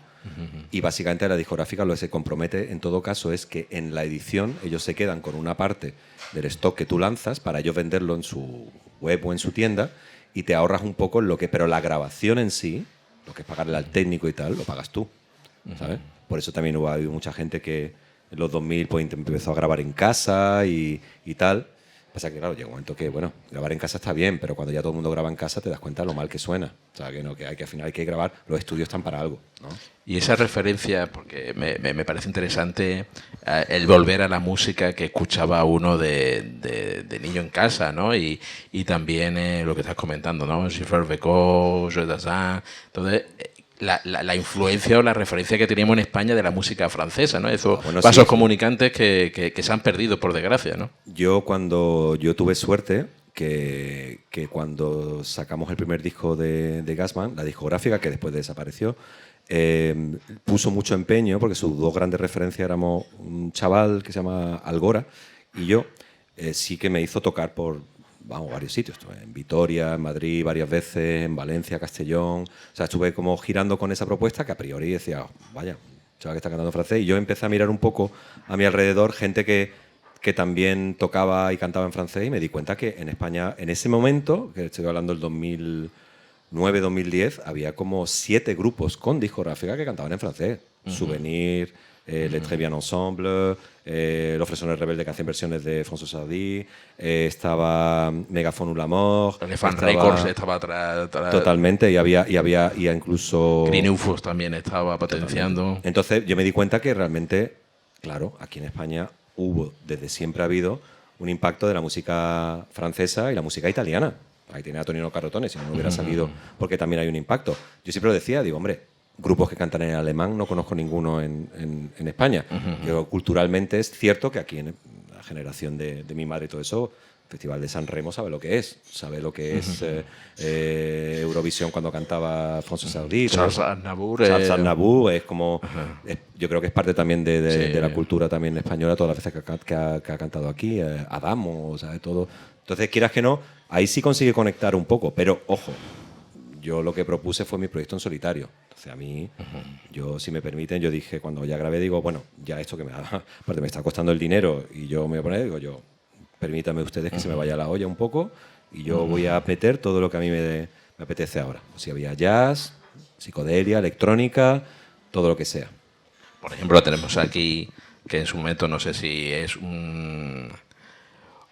y básicamente la discográfica lo que se compromete en todo caso es que en la edición ellos se quedan con una parte del stock que tú lanzas para ellos venderlo en su web o en su tienda y te ahorras un poco lo que... Pero la grabación en sí, lo que es pagarle al técnico y tal, lo pagas tú, ¿sabes? Por eso también hubo habido mucha gente que en los 2000 pues, empezó a grabar en casa y tal. Pasa que, claro, llega un momento que, bueno, grabar en casa está bien, pero cuando ya todo el mundo graba en casa te das cuenta de lo mal que suena. O sea, que, no, que al final hay que grabar, los estudios están para algo, ¿no? Y esa referencia, porque me parece interesante el volver a la música que escuchaba uno de niño en casa, ¿no? Y también lo que estás comentando, ¿no? Gilbert Bécaud, Joe Dassin. Entonces, la influencia o la referencia que teníamos en España de la música francesa, ¿no? Esos vasos comunicantes que se han perdido, por desgracia, ¿no? Yo tuve suerte que cuando sacamos el primer disco de Gassman, la discográfica, que después desapareció, puso mucho empeño, porque sus dos grandes referencias éramos un chaval que se llama Algora y yo, sí que me hizo tocar por varios sitios. Estuve en Vitoria, en Madrid varias veces, en Valencia, Castellón. O sea, estuve como girando con esa propuesta que a priori decía, vaya, chaval que está cantando en francés. Y yo empecé a mirar un poco a mi alrededor gente que también tocaba y cantaba en francés y me di cuenta que en España, en ese momento, que estoy hablando del 2009-2010, había como 7 grupos con discográfica que cantaban en francés. Souvenir, Les Très Bien Ensemble, Los Fresoners Rebeldes que hacían versiones de François Hardy, estaba Megaphone ou la Mort. Elephant Records estaba atrás. Totalmente, y había incluso... Green UFOs también estaba potenciando. Totalmente. Entonces yo me di cuenta que realmente, claro, aquí en España desde siempre ha habido un impacto de la música francesa y la música italiana. Ahí tiene a Tonino Carotone, si no hubiera salido, porque también hay un impacto. Yo siempre lo decía, digo, hombre, grupos que cantan en alemán no conozco ninguno en España. Pero culturalmente es cierto que aquí en la generación de mi madre y todo eso, el Festival de San Remo sabe lo que es Eurovisión cuando cantaba François Hardy. Charles Aznavour. Charles Aznavour es como... yo creo que es parte también de la cultura también española, todas las veces que ha cantado aquí, Adamo, o sea, todo. Entonces, quieras que no, ahí sí consigue conectar un poco, pero ojo, yo lo que propuse fue mi proyecto en solitario. Entonces, a mí, yo, si me permiten, yo dije, cuando ya grabé, digo, bueno, ya esto que aparte me está costando el dinero y yo me voy a poner, digo yo, permítanme ustedes que se me vaya la olla un poco y yo voy a meter todo lo que a mí me apetece ahora. Si había jazz, psicodelia, electrónica, todo lo que sea. Por ejemplo, tenemos aquí, que en su momento no sé si es un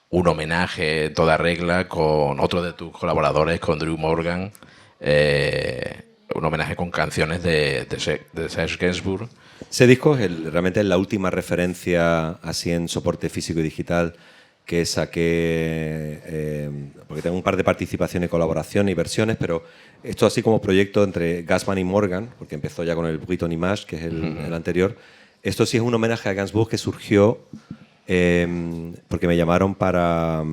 homenaje en toda regla con otro de tus colaboradores, con Drew Morgan, un homenaje con canciones de Serge Gainsbourg. Ese disco realmente es la última referencia así en soporte físico y digital que saqué, porque tengo un par de participaciones y colaboraciones y versiones, pero esto así como proyecto entre Gassman y Morgan, porque empezó ya con el Briton Image, que es el anterior. Esto sí es un homenaje a Gainsbourg que surgió porque me llamaron para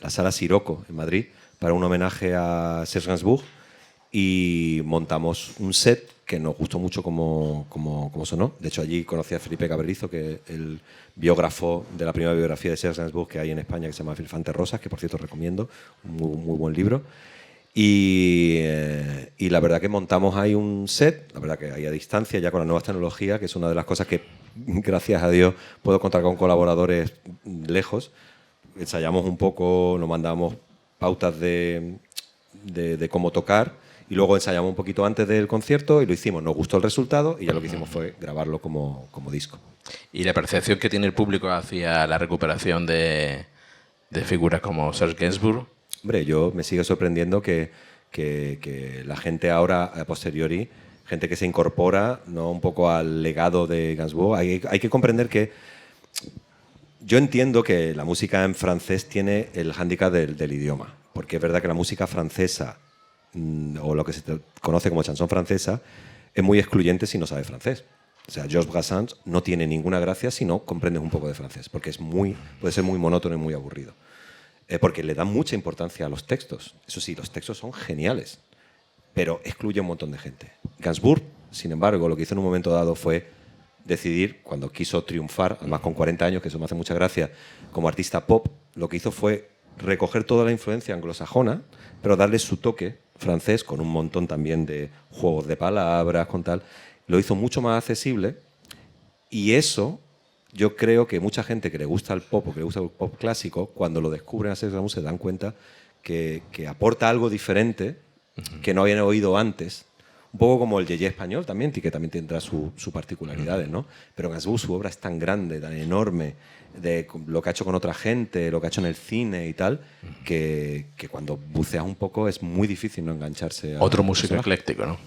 la Sala Siroco en Madrid, para un homenaje a Serge Gainsbourg, y montamos un set que nos gustó mucho como sonó. De hecho, allí conocí a Felipe Cabrerizo, que es el biógrafo de la primera biografía de Serge Gainsbourg que hay en España, que se llama Filfante Rosas, que por cierto recomiendo, un muy buen libro. Y la verdad que montamos ahí un set, la verdad que ahí a distancia, ya con las nuevas tecnologías, que es una de las cosas que, gracias a Dios, puedo contar con colaboradores lejos. Ensayamos un poco, nos mandamos pautas de cómo tocar y luego ensayamos un poquito antes del concierto y lo hicimos. Nos gustó el resultado y ya lo que hicimos fue grabarlo como disco. ¿Y la percepción que tiene el público hacia la recuperación de figuras como Serge Gainsbourg? Hombre, yo me sigue sorprendiendo que la gente ahora, a posteriori, gente que se incorpora, ¿no?, un poco al legado de Gainsbourg. Hay que comprender que yo entiendo que la música en francés tiene el hándicap del idioma, porque es verdad que la música francesa, o lo que se conoce como chanson francesa, es muy excluyente si no sabes francés. O sea, Georges Brassens no tiene ninguna gracia si no comprendes un poco de francés, porque puede ser muy monótono y muy aburrido. Porque le dan mucha importancia a los textos. Eso sí, los textos son geniales, pero excluye un montón de gente. Gainsbourg, sin embargo, lo que hizo en un momento dado fue decidir, cuando quiso triunfar, además con 40 años, que eso me hace mucha gracia, como artista pop, lo que hizo fue recoger toda la influencia anglosajona, pero darle su toque francés, con un montón también de juegos de palabras, con tal. Lo hizo mucho más accesible, y eso, yo creo que mucha gente que le gusta el pop o que le gusta el pop clásico, cuando lo descubren a Serge Gainsbourg, se dan cuenta que aporta algo diferente que no habían oído antes. Un poco como el yeye español también, que también tendrá sus particularidades, ¿no? Pero Gainsbourg, su obra es tan grande, tan enorme, de lo que ha hecho con otra gente, lo que ha hecho en el cine y tal, que cuando buceas un poco es muy difícil no engancharse a otro músico ecléctico, ¿no?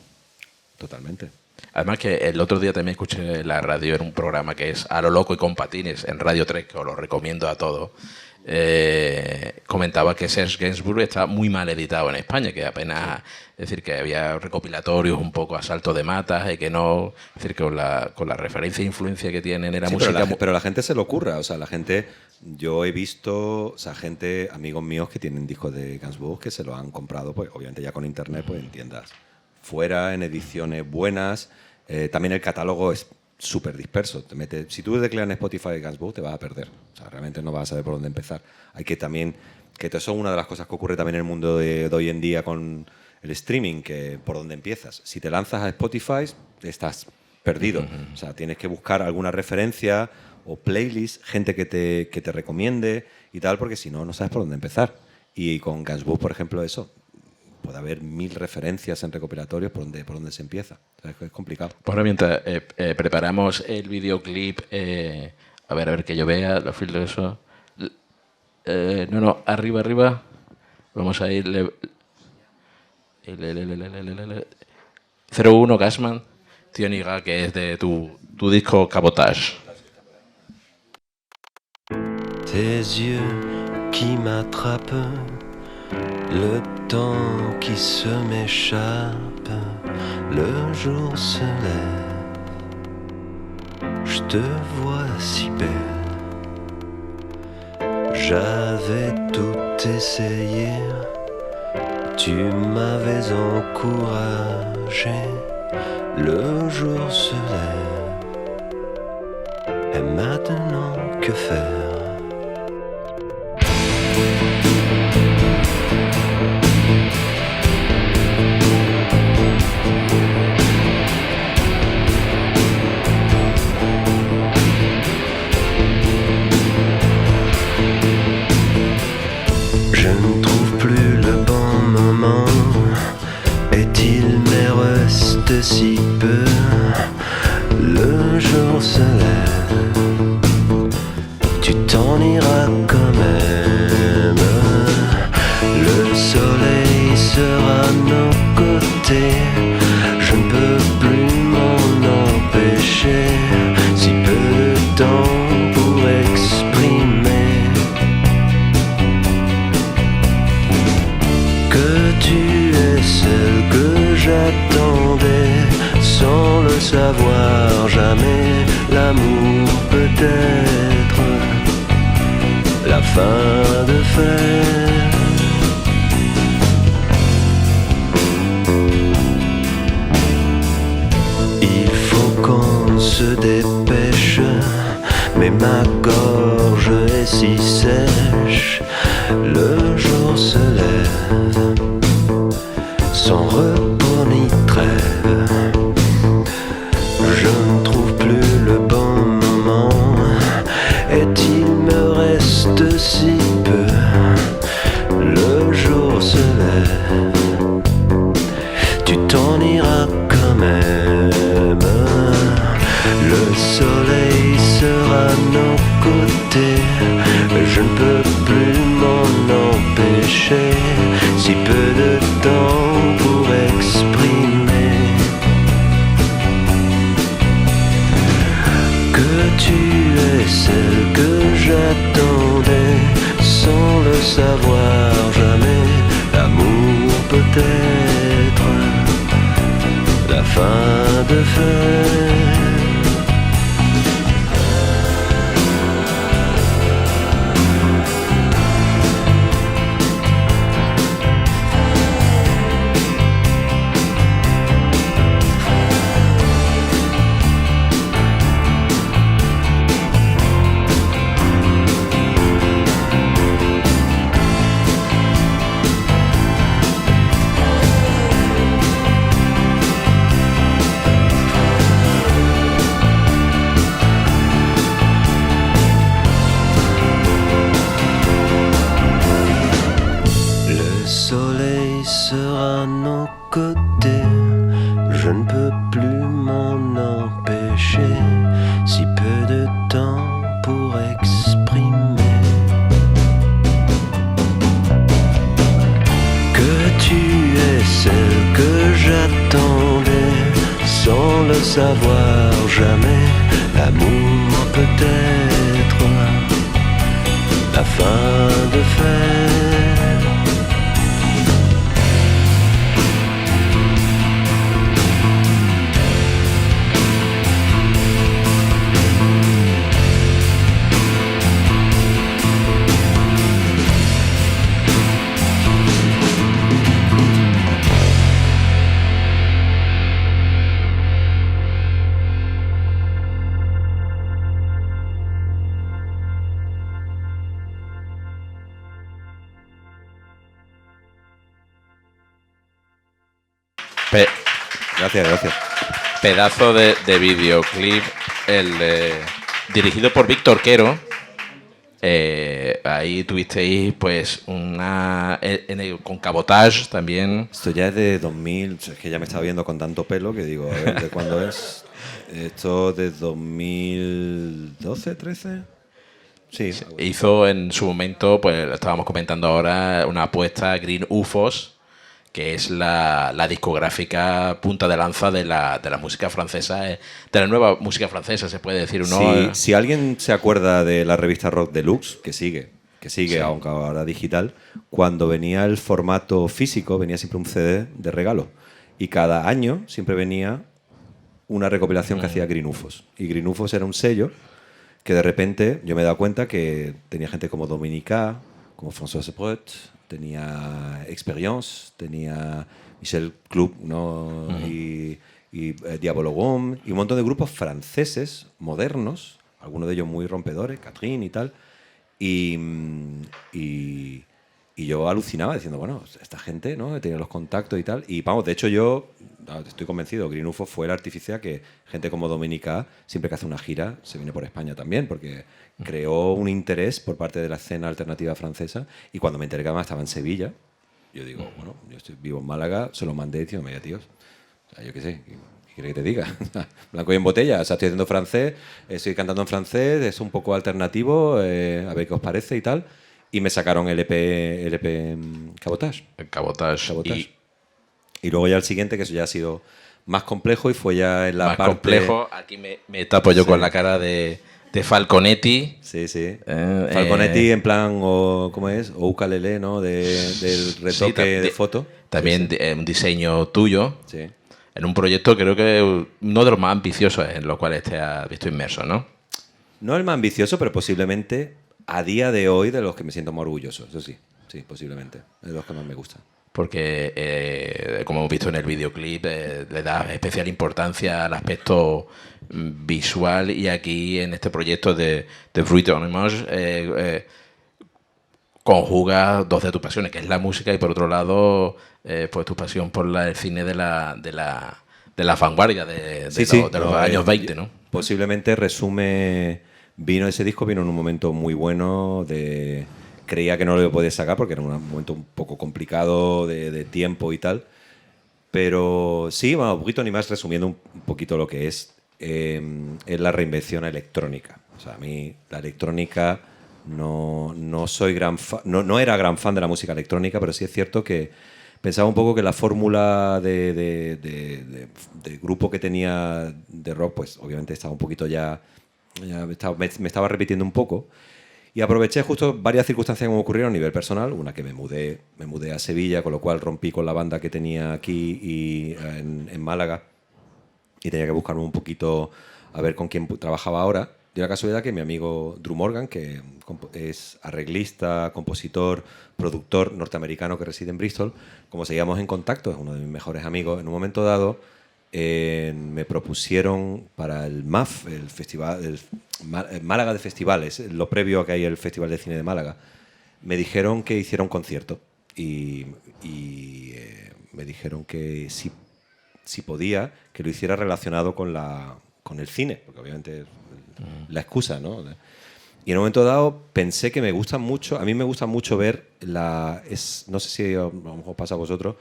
Totalmente. Además que el otro día también escuché la radio en un programa que es A lo loco y con patines en Radio 3, que os lo recomiendo a todos. Comentaba que Serge Gainsbourg está muy mal editado en España, que apenas, es decir, que había recopilatorios un poco a salto de matas y que no, es decir, que con la referencia e influencia que tienen era música. Pero la gente se lo ocurra, o sea, la gente, yo he visto, o sea, gente, amigos míos que tienen discos de Gainsbourg que se lo han comprado, pues obviamente ya con internet, pues en tiendas fuera, en ediciones buenas. También el catálogo es súper disperso. Si tú tecleas en Spotify Gainsbourg, te vas a perder. O sea, realmente no vas a saber por dónde empezar. Hay que también, que eso es una de las cosas que ocurre también en el mundo de hoy en día con el streaming, que por dónde empiezas. Si te lanzas a Spotify, estás perdido. O sea, tienes que buscar alguna referencia o playlist, gente que te recomiende y tal, porque si no, no sabes por dónde empezar. Y con Gainsbourg, por ejemplo, eso. Puede haber 1000 referencias en recopilatorios por donde se empieza. O sea, es complicado. Bueno, mientras preparamos el videoclip, a ver que yo vea los filtros, eso. No, arriba. Vamos a ir. 01 Gasman, Tío Niga, que es de tu disco Cabotage. Tes yeux qui m'attrapent, le temps qui se m'échappe, le jour se lève, je te vois si belle. J'avais tout essayé, tu m'avais encouragé, le jour se lève, et maintenant que faire? Je ne trouve plus le bon moment, est-il m'est resté si peu, le jour se lève, tu t'en iras quand même, le soleil sera à nos côtés, je ne peux plus m'en empêcher, si peu de temps pour exprimer que tu es celle que j'attendais, sans le savoir jamais, l'amour peut être la fin de faire. Il faut qu'on se dépêche, mais ma gorge est si sèche, le jour se lève, que tu es celle que j'attendais sans le savoir jamais. L'amour peut-être la fin de faire. Le soleil sera à nos côtés, je ne peux plus m'en empêcher, si peu de temps pour exprimer que tu es celle que j'attendais sans le savoir jamais. L'amour peut-être la fin de faire. Gracias. Pedazo de videoclip, dirigido por Víctor Quero. Ahí tuvisteis pues con Cabotage también. Esto ya es de 2000, es que ya me estaba viendo con tanto pelo que digo, a ver, ¿de cuándo es? Esto de 2012, 13. Sí. Hizo en su momento, pues lo estábamos comentando ahora, una apuesta a Green UFOs, que es la discográfica punta de lanza de la música francesa, de la nueva música francesa, se puede decir, ¿no? Si alguien se acuerda de la revista Rock Deluxe, que sigue, Sí. aunque ahora digital, cuando venía el formato físico, venía siempre un CD de regalo. Y cada año siempre venía una recopilación que hacía Green UFOs. Y Green UFOs era un sello que de repente yo me he dado cuenta que tenía gente como Dominica, como François Sepreut, tenía Experience, tenía Michel Club, ¿no? Y Diabolo Gom, y un montón de grupos franceses modernos, algunos de ellos muy rompedores, Catherine y tal. Y yo alucinaba diciendo, bueno, esta gente, ¿no? Tenía los contactos y tal. Y vamos, de hecho yo estoy convencido, Green UFO fue el artífice que gente como Dominica, siempre que hace una gira, se viene por España también, porque creó un interés por parte de la escena alternativa francesa. Y cuando me enteré que además estaba en Sevilla, yo digo, bueno, yo vivo en Málaga, se lo mandé diciendo, mira, tíos, o sea, yo qué sé, ¿qué quieres que te diga? Blanco y en botella, o sea, estoy haciendo francés, estoy cantando en francés, es un poco alternativo, a ver qué os parece y tal. Y me sacaron el EP Cabotage. Cabotage. Y luego ya el siguiente, que eso ya ha sido más complejo y fue ya en la más parte... complejo. Aquí me tapo yo con la cara de Falconetti. Sí. Falconetti en plan, ¿cómo es? O ukulele, ¿no? Del retoque de foto. También un diseño tuyo. Sí. En un proyecto creo que uno de los más ambiciosos en los cuales te has visto inmerso, ¿no? No el más ambicioso, pero posiblemente a día de hoy de los que me siento más orgulloso. Eso sí, posiblemente. Es de los que más me gustan. Porque, como hemos visto en el videoclip, le da especial importancia al aspecto visual, y aquí en este proyecto de Fruit Anonymous conjuga dos de tus pasiones, que es la música y por otro lado pues tu pasión por el cine de la vanguardia de los años 20, ¿no? Posiblemente ese disco vino en un momento muy bueno creía que no lo podía sacar porque era un momento un poco complicado de tiempo y tal. Pero sí, bueno, un poquito ni más resumiendo un poquito lo que es la reinvención electrónica. O sea, a mí la electrónica no soy no era gran fan de la música electrónica, pero sí es cierto que pensaba un poco que la fórmula de grupo que tenía de rock, pues obviamente estaba un poquito ya ya me estaba repitiendo un poco. Y aproveché justo varias circunstancias que me ocurrieron a nivel personal. Una que me mudé a Sevilla, con lo cual rompí con la banda que tenía aquí y en Málaga. Y tenía que buscarme un poquito a ver con quién trabajaba ahora. Dio la casualidad que mi amigo Drew Morgan, que es arreglista, compositor, productor norteamericano que reside en Bristol, como seguíamos en contacto, es uno de mis mejores amigos, en un momento dado me propusieron para el MAF, el festival, Málaga de Festivales, lo previo a que hay el Festival de Cine de Málaga, me dijeron que hiciera un concierto y me dijeron que si podía, que lo hiciera relacionado con el cine, porque obviamente es la excusa, ¿no? Y en un momento dado pensé que a mí me gusta mucho ver no sé si a lo mejor pasa a vosotros,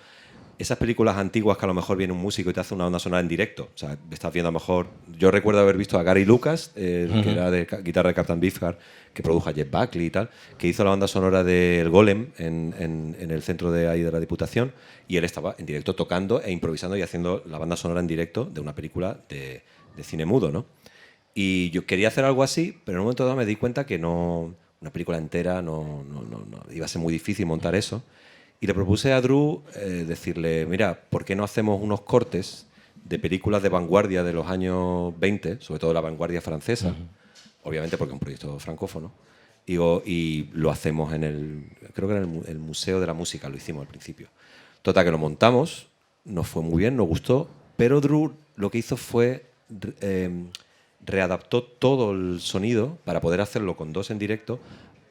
esas películas antiguas que a lo mejor viene un músico y te hace una banda sonora en directo. O sea, estás viendo a lo mejor... Yo recuerdo haber visto a Gary Lucas, que era de guitarra de Captain Beefheart, que produjo a Jeff Buckley y tal, que hizo la banda sonora del Golem en el centro de ahí de la Diputación, y él estaba en directo tocando e improvisando y haciendo la banda sonora en directo de una película de cine mudo, ¿no? Y yo quería hacer algo así, pero en un momento dado me di cuenta que no, una película entera no iba a ser muy difícil montar eso. Y le propuse a Drew decirle, mira, ¿por qué no hacemos unos cortes de películas de vanguardia de los años 20, sobre todo la vanguardia francesa, obviamente porque es un proyecto francófono, y lo hacemos creo que en el Museo de la Música, lo hicimos al principio. Total, que lo montamos, nos fue muy bien, nos gustó, pero Drew lo que hizo fue... readaptó todo el sonido para poder hacerlo con 2 en directo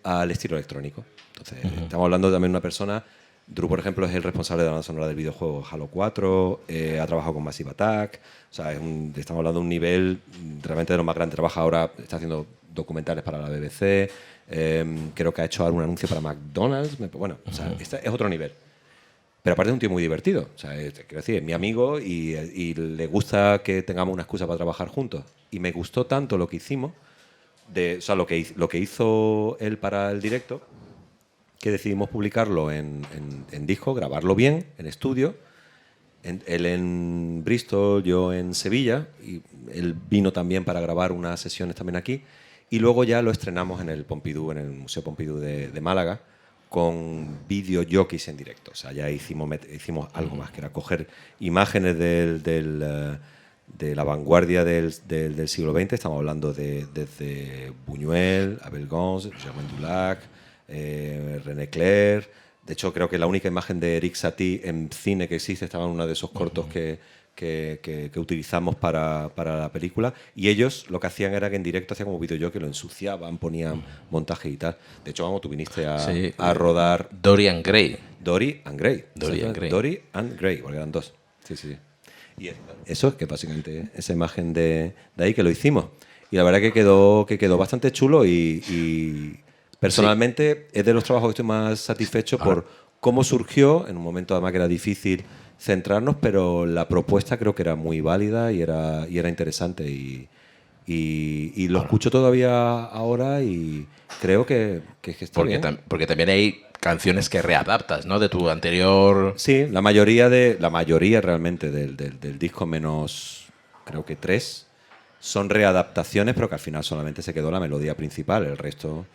al estilo electrónico. Entonces, estamos hablando también de una persona... Drew, por ejemplo, es el responsable de la banda sonora del videojuego Halo 4, ha trabajado con Massive Attack, o sea, estamos hablando de un nivel realmente de lo más grande. Trabaja ahora, está haciendo documentales para la BBC, creo que ha hecho algún anuncio para McDonald's, bueno, o sea, es otro nivel. Pero aparte es un tío muy divertido, o sea, quiero decir, es mi amigo y le gusta que tengamos una excusa para trabajar juntos. Y me gustó tanto lo que hicimos, o sea, lo que hizo él para el directo, que decidimos publicarlo en disco, grabarlo bien, en estudio. Él en Bristol, yo en Sevilla, y él vino también para grabar unas sesiones también aquí. Y luego ya lo estrenamos en el Pompidou, en el Museo Pompidou de Málaga, con video jockeys en directo. O sea, ya hicimos algo más, que era coger imágenes de la vanguardia del siglo XX. Estamos hablando desde Buñuel, Abel Gance, Germain Dulac, René Clair. De hecho, creo que la única imagen de Eric Satie en cine que existe estaba en uno de esos cortos que utilizamos para la película. Y ellos lo que hacían era que en directo hacían como videojockey, lo ensuciaban, ponían montaje y tal. De hecho, vamos, tú viniste a rodar... Dorian Gray. Dorian Gray, porque eran 2. Sí. Y eso es que básicamente esa imagen de ahí que lo hicimos. Y la verdad que quedó bastante chulo y personalmente es de los trabajos que estoy más satisfecho por cómo surgió, en un momento además que era difícil centrarnos, pero la propuesta creo que era muy válida y era interesante y lo escucho todavía ahora y creo que está bien. Porque también hay canciones que readaptas, ¿no? De tu anterior... Sí, la mayoría realmente del disco, menos creo que 3, son readaptaciones, pero que al final solamente se quedó la melodía principal. El resto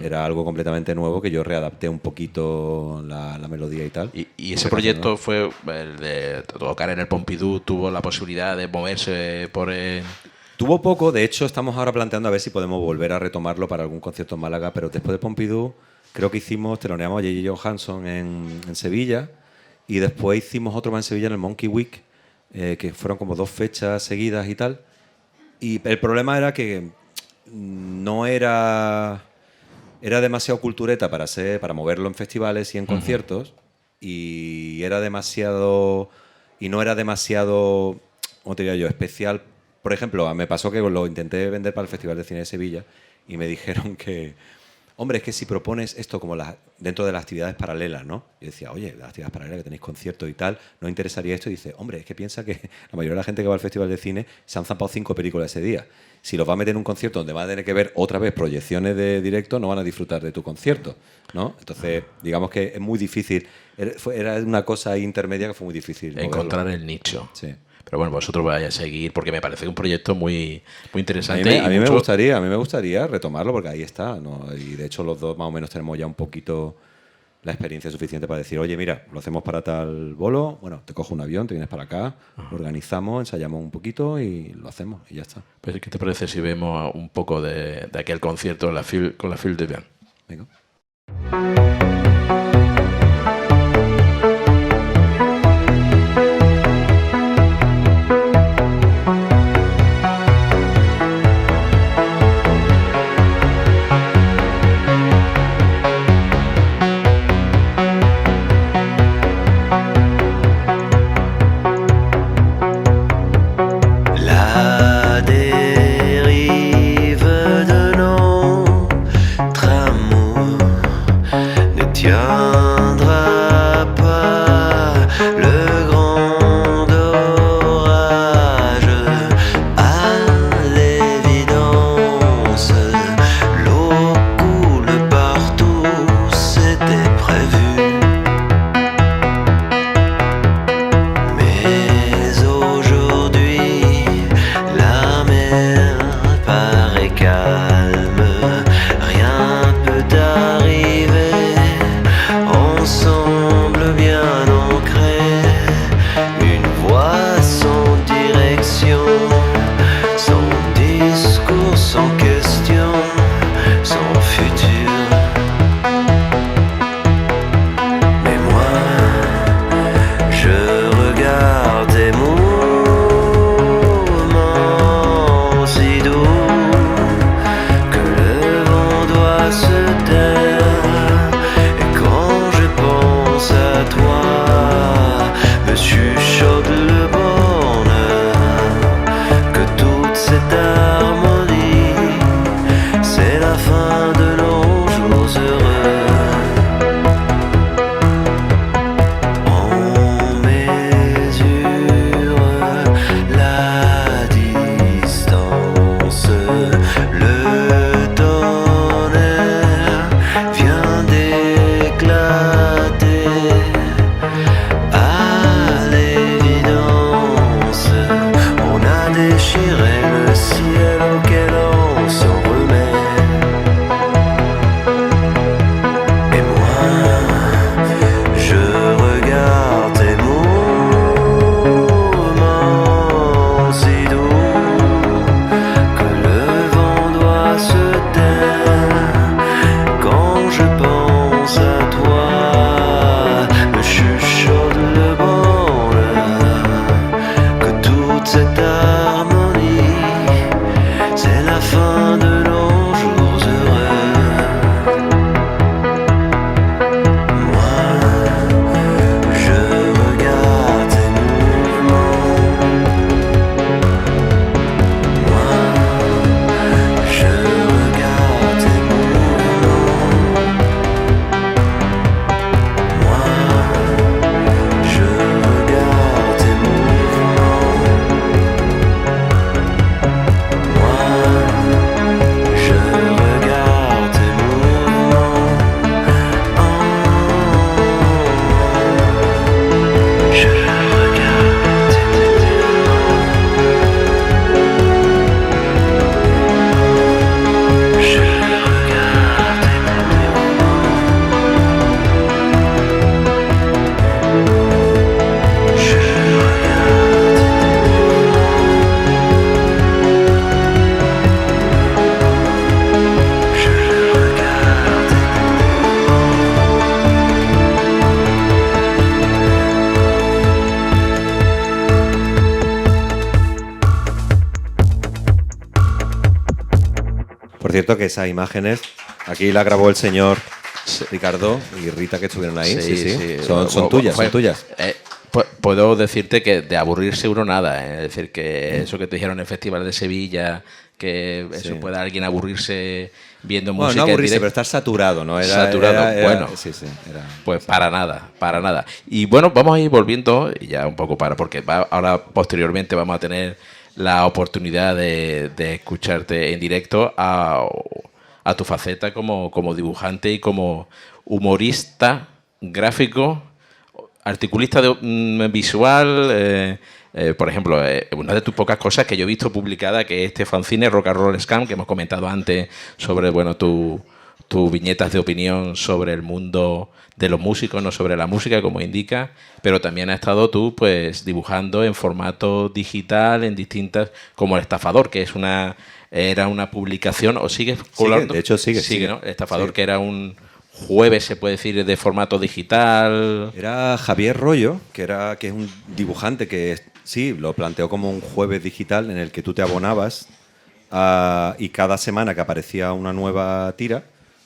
era algo completamente nuevo que yo readapté un poquito la melodía y tal. ¿Y ese proyecto fue el de tocar en el Pompidou? ¿Tuvo la posibilidad de moverse por el...? Tuvo poco. De hecho, estamos ahora planteando a ver si podemos volver a retomarlo para algún concierto en Málaga, pero después de Pompidou creo que teloneamos a J.J. Johansson en Sevilla y después hicimos otro más en Sevilla en el Monkey Week, que fueron como 2 fechas seguidas y tal. Y el problema era que no era demasiado cultureta para moverlo en festivales y en conciertos, y no era demasiado, ¿cómo te diría yo?, especial. Por ejemplo, me pasó que lo intenté vender para el Festival de Cine de Sevilla y me dijeron que, hombre, es que si propones esto como dentro de las actividades paralelas, ¿no? Y decía, oye, las actividades paralelas que tenéis conciertos y tal, ¿no interesaría esto? Y dice, hombre, es que piensa que la mayoría de la gente que va al Festival de Cine se han zampado 5 películas ese día. Si los va a meter en un concierto donde van a tener que ver otra vez proyecciones de directo, no van a disfrutar de tu concierto, ¿no? Entonces, digamos que es muy difícil. Era una cosa intermedia que fue muy difícil Encontrar el nicho. Sí. pero bueno, vosotros vais a seguir, porque me parece un proyecto muy, muy A interesante. mí, y a mí me mucho- gustaría retomarlo porque ahí está, ¿no? Y de hecho los dos más o menos tenemos ya un poquito la experiencia suficiente para decir, oye, mira, lo hacemos para tal bolo, bueno, te cojo un avión, te vienes para acá, lo organizamos, ensayamos un poquito y lo hacemos y ya está. Pues, ¿qué te parece si vemos un poco de aquel concierto con la Field de Band? Venga. La dérive de notre amour ne tiendra pas le grand orage. À l'évidence, l'eau coule partout, c'était prévu. Mais aujourd'hui, la mer paraît calme, rien peut arriver. Ensemble bien ancrés, une voie sans direction, sans discours, sans question, sans futur. Mais moi, je regarde tes mouvements si doux que le vent doit se taire. Et quand je pense à toi, me chuchote le bonheur que toute cette harmonie, c'est la fin de nos jours heureux. On mesure la distance, le tonnerre vient d'éclater. À l'évidence, on a déchiré le ciel auquel on s'en remet. Et moi, je regarde tes mouvements si doux que le vent doit se taire. Quand je pense à toi, me chuchote le bonheur que toute cette harmonie, c'est la fin de nos jours heureux. Moi, je regarde tes mouvements. Moi, je regarde tes mouvements. Moi, je regarde tes mouvements. Moi, je regarde tes mouvements. Je regarde tes mouvements. Je regarde tes mouvements. Je regarde tes Por cierto que esas imágenes, aquí las grabó el señor Ricardo y Rita que estuvieron ahí. Sí. Son tuyas, son tuyas. Puedo decirte que de aburrirse uno nada, ¿eh? Es decir, que eso que te dijeron en el Festival de Sevilla, que eso pueda alguien aburrirse viendo Bueno, música no en aburrirse, directo. pero estar saturado, ¿no? Saturado, bueno. Sí, era... Pues para nada, para nada. Y bueno, vamos a ir volviendo, y ya un poco porque ahora posteriormente vamos a tener la oportunidad de escucharte en directo a tu faceta como dibujante y como humorista, gráfico, articulista visual, por ejemplo, una de tus pocas cosas que yo he visto publicada, que es este fanzine Rock and Roll Scam, que hemos comentado antes sobre, bueno, tus viñetas de opinión sobre el mundo de los músicos, no sobre la música, como indica, pero también has estado tú, pues, dibujando en formato digital, en distintas, como El Estafador, que era una publicación, o sigues colaborando. De hecho, sigue. ¿No? El Estafador, Sí. que era un jueves, se puede decir, de formato digital. Era Javier Rollo, que es un dibujante que sí, lo planteó como un jueves digital en el que tú te abonabas y cada semana que aparecía una nueva tira,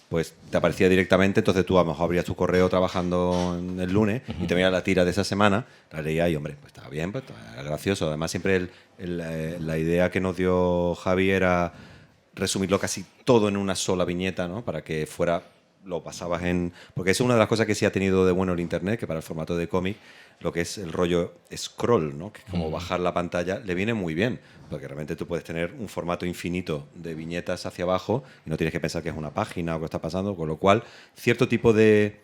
pues te aparecía directamente, entonces tú a lo mejor abrías tu correo trabajando en el lunes y te veías la tira de esa semana, la leías y, hombre, pues estaba bien, pues era gracioso. Además, siempre la idea que nos dio Javi era resumirlo casi todo en una sola viñeta, ¿no? Para que fuera, lo pasabas en... Porque es una de las cosas que sí ha tenido de bueno el Internet, que para el formato de cómic, lo que es el rollo scroll, ¿no? Que es como bajar la pantalla, le viene muy bien, porque realmente tú puedes tener un formato infinito de viñetas hacia abajo y no tienes que pensar que es una página o que está pasando, con lo cual cierto tipo de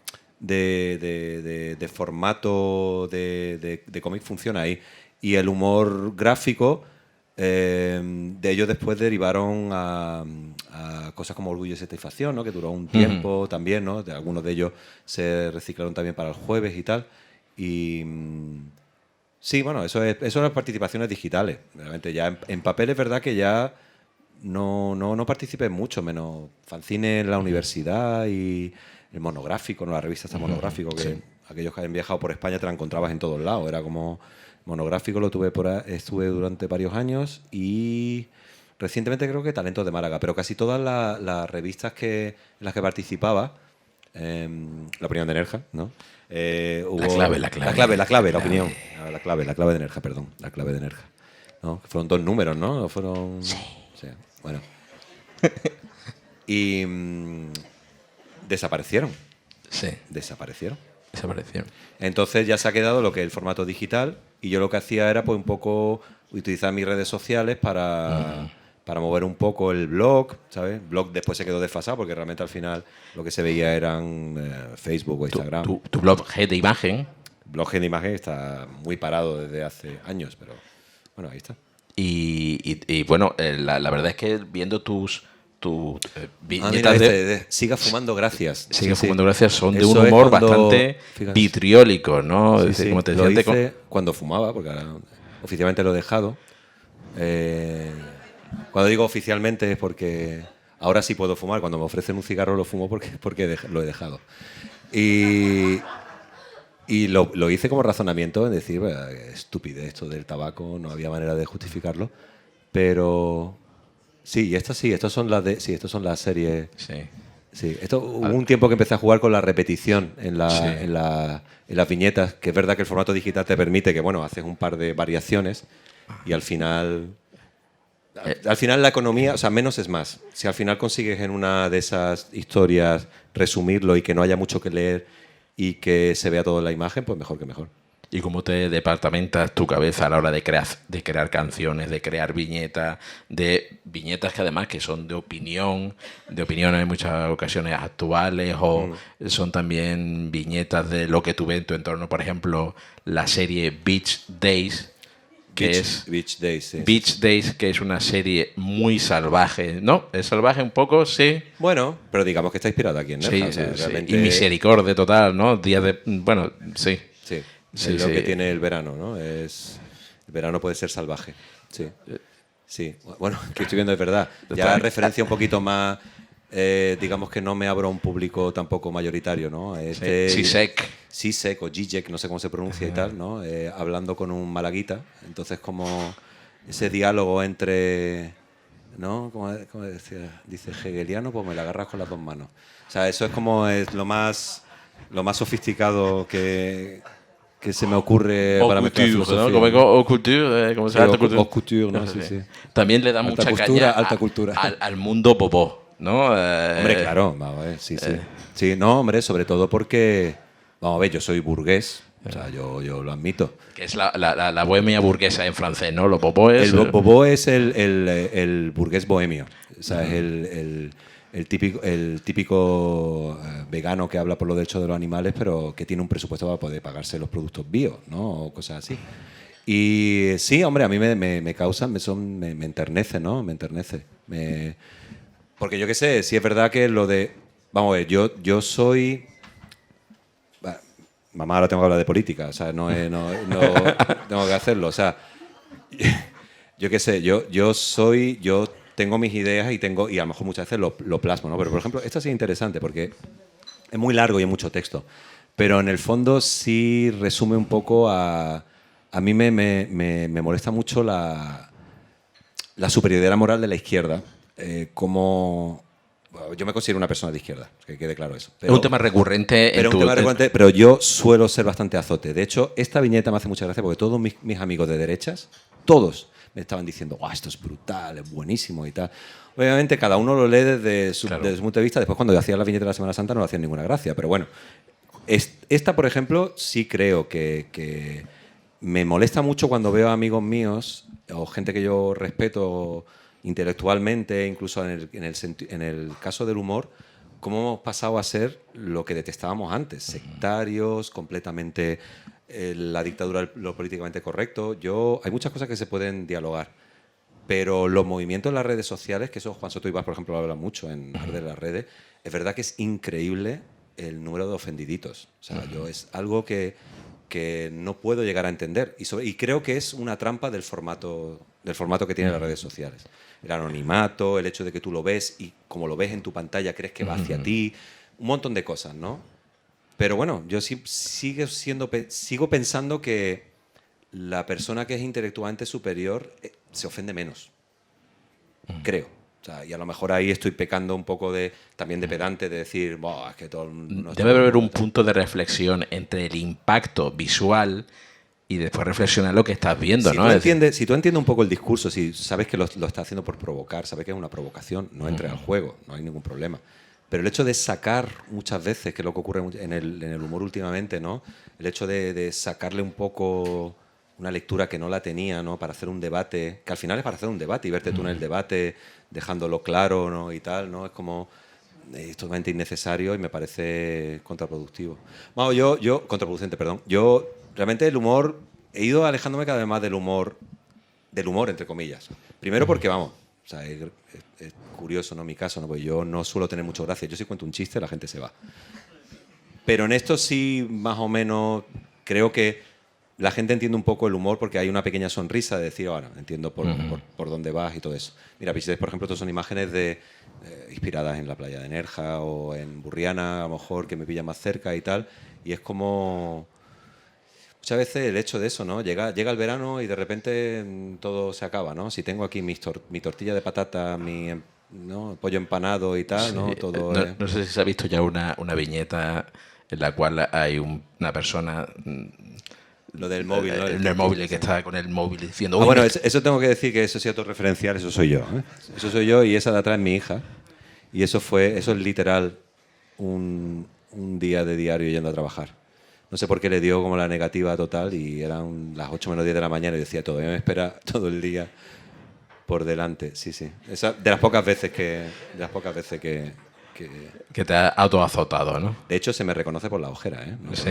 formato de cómic funciona ahí. Y el humor gráfico, de ellos después derivaron a cosas como Orgullo y Satisfacción, ¿no? Que duró un tiempo también, ¿no? Algunos de ellos se reciclaron también para el jueves y tal. Y sí, bueno, eso son las participaciones digitales. Realmente ya en papel es verdad que ya no participé mucho, menos fanzine en la universidad y el monográfico, ¿no? La revista está monográfico, que Sí. aquellos que han viajado por España te la encontrabas en todos lados. Era como monográfico, lo tuve estuve durante varios años y recientemente creo que Talentos de Málaga, pero casi todas las revistas en las que participaba, La Opinión de Nerja, ¿no? La opinión. La clave de Nerja, perdón. La clave de Nerja. ¿No? Que fueron 2 números, ¿no? Fueron... Sí. Bueno. Y desaparecieron. Sí, Desaparecieron. desapareció. Entonces ya se ha quedado lo que es el formato digital y yo lo que hacía era pues un poco utilizar mis redes sociales para mover un poco el blog, ¿sabes? El blog después se quedó desfasado porque realmente al final lo que se veía eran Facebook o Instagram. Tu blog G de imagen. Blog de imagen está muy parado desde hace años, pero bueno, ahí está. Y bueno, la verdad es que viendo tus Mira, viñetas de... Siga fumando, gracias. Sigue Sí, fumando sí. gracias, son de Eso un es humor cuando- bastante fíjate. vitriólico, ¿no? Sí, Es decir, sí. como te Lo decía, hice cuando fumaba, porque ahora oficialmente lo he dejado. Cuando digo oficialmente es porque ahora sí puedo fumar. Cuando me ofrecen un cigarro lo fumo porque lo he dejado. Y lo hice como razonamiento en decir, estupidez esto del tabaco, no había manera de justificarlo. Pero sí, estas son las series. Sí. Sí, hubo un tiempo que empecé a jugar con la repetición en Sí. las viñetas, que es verdad que el formato digital te permite que, bueno, haces un par de variaciones y al final la economía, o sea, menos es más. Si al final consigues en una de esas historias resumirlo y que no haya mucho que leer y que se vea todo en la imagen, pues mejor que mejor. ¿Y cómo te departamentas tu cabeza a la hora de crear canciones, de crear viñetas, que además que son de opiniones en muchas ocasiones actuales o son también viñetas de lo que tú ves en tu entorno? Por ejemplo, la serie Beach Days, Beach Days, sí. Beach Days, que es una serie muy salvaje, ¿no? Es salvaje un poco, sí. Bueno, pero digamos que está inspirada aquí en Nerja. Sí, o sea, sí, sí. realmente- Y misericordia total, ¿no? Bueno, sí. Sí, Sí, es lo sí. que tiene el verano, ¿no? El verano puede ser salvaje. Sí. Sí. Bueno, que estoy viendo es verdad. Ya Total. referencia un poquito más, digamos que no me abro a un público tampoco mayoritario, ¿no? Sisek o Zizek, no sé cómo se pronuncia y tal, ¿no? Hablando con un malaguita. Entonces, como ese diálogo entre, ¿no? Como decía, dice hegeliano, pues me la agarras con las 2 manos. O sea, eso es como lo más sofisticado que se me ocurre para mezclar filosofía. ¿no? Como culture, como se llama, Sí, haute couture, ¿no? Sí, sí. También le da Alta mucha cultura, caña alta cultura. al mundo bobó, ¿no? Hombre, claro, vamos a ver, sí. Sí, no, hombre, sobre todo porque, vamos a ver, yo soy burgués, o sea, yo lo admito. Que es la bohemia burguesa en francés, ¿no? Lo bobó es... El bobó es el burgués bohemio, o sea, es el típico vegano que habla por los derechos de los animales, pero que tiene un presupuesto para poder pagarse los productos bio, ¿no? O cosas así. Y sí, hombre, a mí me causa, me enternece, ¿no? Me enternece. Porque yo qué sé, sí es verdad que lo de... Vamos a ver, yo soy... Mamá, ahora tengo que hablar de política, o sea, no tengo que hacerlo, o sea, yo qué sé, yo tengo mis ideas y a lo mejor muchas veces lo plasmo, ¿no? Pero, por ejemplo, esto sí es interesante porque es muy largo y hay mucho texto, pero en el fondo sí resume un poco a mí me molesta mucho la superioridad moral de la izquierda, como... Bueno, yo me considero una persona de izquierda, que quede claro eso. Es un tema recurrente en tu... Pero yo suelo ser bastante azote. De hecho, esta viñeta me hace mucha gracia porque todos mis amigos de derechas, todos me estaban diciendo, "Guau, esto es brutal, es buenísimo" y tal. Obviamente cada uno lo lee desde su punto de vista. Después cuando yo hacía la viñeta de la Semana Santa no le hacían ninguna gracia. Pero bueno, esta, por ejemplo, sí creo que me molesta mucho cuando veo a amigos míos o gente que yo respeto intelectualmente, incluso en el caso del humor, cómo hemos pasado a ser lo que detestábamos antes, sectarios, completamente la dictadura, lo políticamente correcto. Hay muchas cosas que se pueden dialogar, pero los movimientos en las redes sociales, que eso Juan Soto Ibas, por ejemplo, lo habla mucho en Arde las redes, es verdad que es increíble el número de ofendiditos. O sea, es algo que no puedo llegar a entender y creo que es una trampa del formato que tienen las redes sociales. El anonimato, el hecho de que tú lo ves y como lo ves en tu pantalla crees que va hacia ti, un montón de cosas, ¿no? Pero bueno, yo sigo pensando que la persona que es intelectualmente superior se ofende menos, creo. O sea, y a lo mejor ahí estoy pecando un poco también de pedante, de decir, es que todo... Debe haber un punto de reflexión entre el impacto visual y después reflexionar lo que estás viendo, si ¿no? Si tú entiendes un poco el discurso, si sabes que lo está haciendo por provocar, sabes que es una provocación, no entre al juego, no hay ningún problema. Pero el hecho de sacar muchas veces, que es lo que ocurre en el humor últimamente, ¿no? El hecho de sacarle un poco una lectura que no la tenía, ¿no? Para hacer un debate, que al final es para hacer un debate y verte tú en el debate dejándolo claro, ¿no? Y tal, ¿no? Es como... es totalmente innecesario y me parece contraproductivo. Bueno, contraproducente, perdón. Yo realmente el humor, he ido alejándome cada vez más del humor, entre comillas. Primero porque, vamos, o sea, es curioso, ¿no? Mi caso, ¿no? Pues yo no suelo tener mucha gracia. Yo si cuento un chiste, la gente se va. Pero en esto sí, más o menos, creo que la gente entiende un poco el humor porque hay una pequeña sonrisa de decir, ahora entiendo por dónde vas y todo eso. Mira, Pichites, por ejemplo, estas son imágenes inspiradas en la playa de Nerja o en Burriana, a lo mejor, que me pilla más cerca y tal. Y es como... Muchas veces el hecho de eso, ¿no? Llega el verano y de repente todo se acaba, ¿no? Si tengo aquí mi tortilla de patata, ¿no? pollo empanado y tal, ¿no? Todo, no sé si se ha visto ya una viñeta en la cual hay una persona... Lo del móvil, ¿no? El móvil, que está con el móvil diciendo... bueno, eso tengo que decir que eso sí autorreferencial, eso soy yo. ¿eh? Eso soy yo y esa de atrás es mi hija. Y eso es literal un día de diario yendo a trabajar. No sé por qué le dio como la negativa total y eran las 8 menos 10 de la mañana y decía, todavía me espera todo el día por delante. Sí, sí. Esa, de las pocas veces que te ha autoazotado, ¿no? De hecho, se me reconoce por la ojera, ¿eh? No, sí.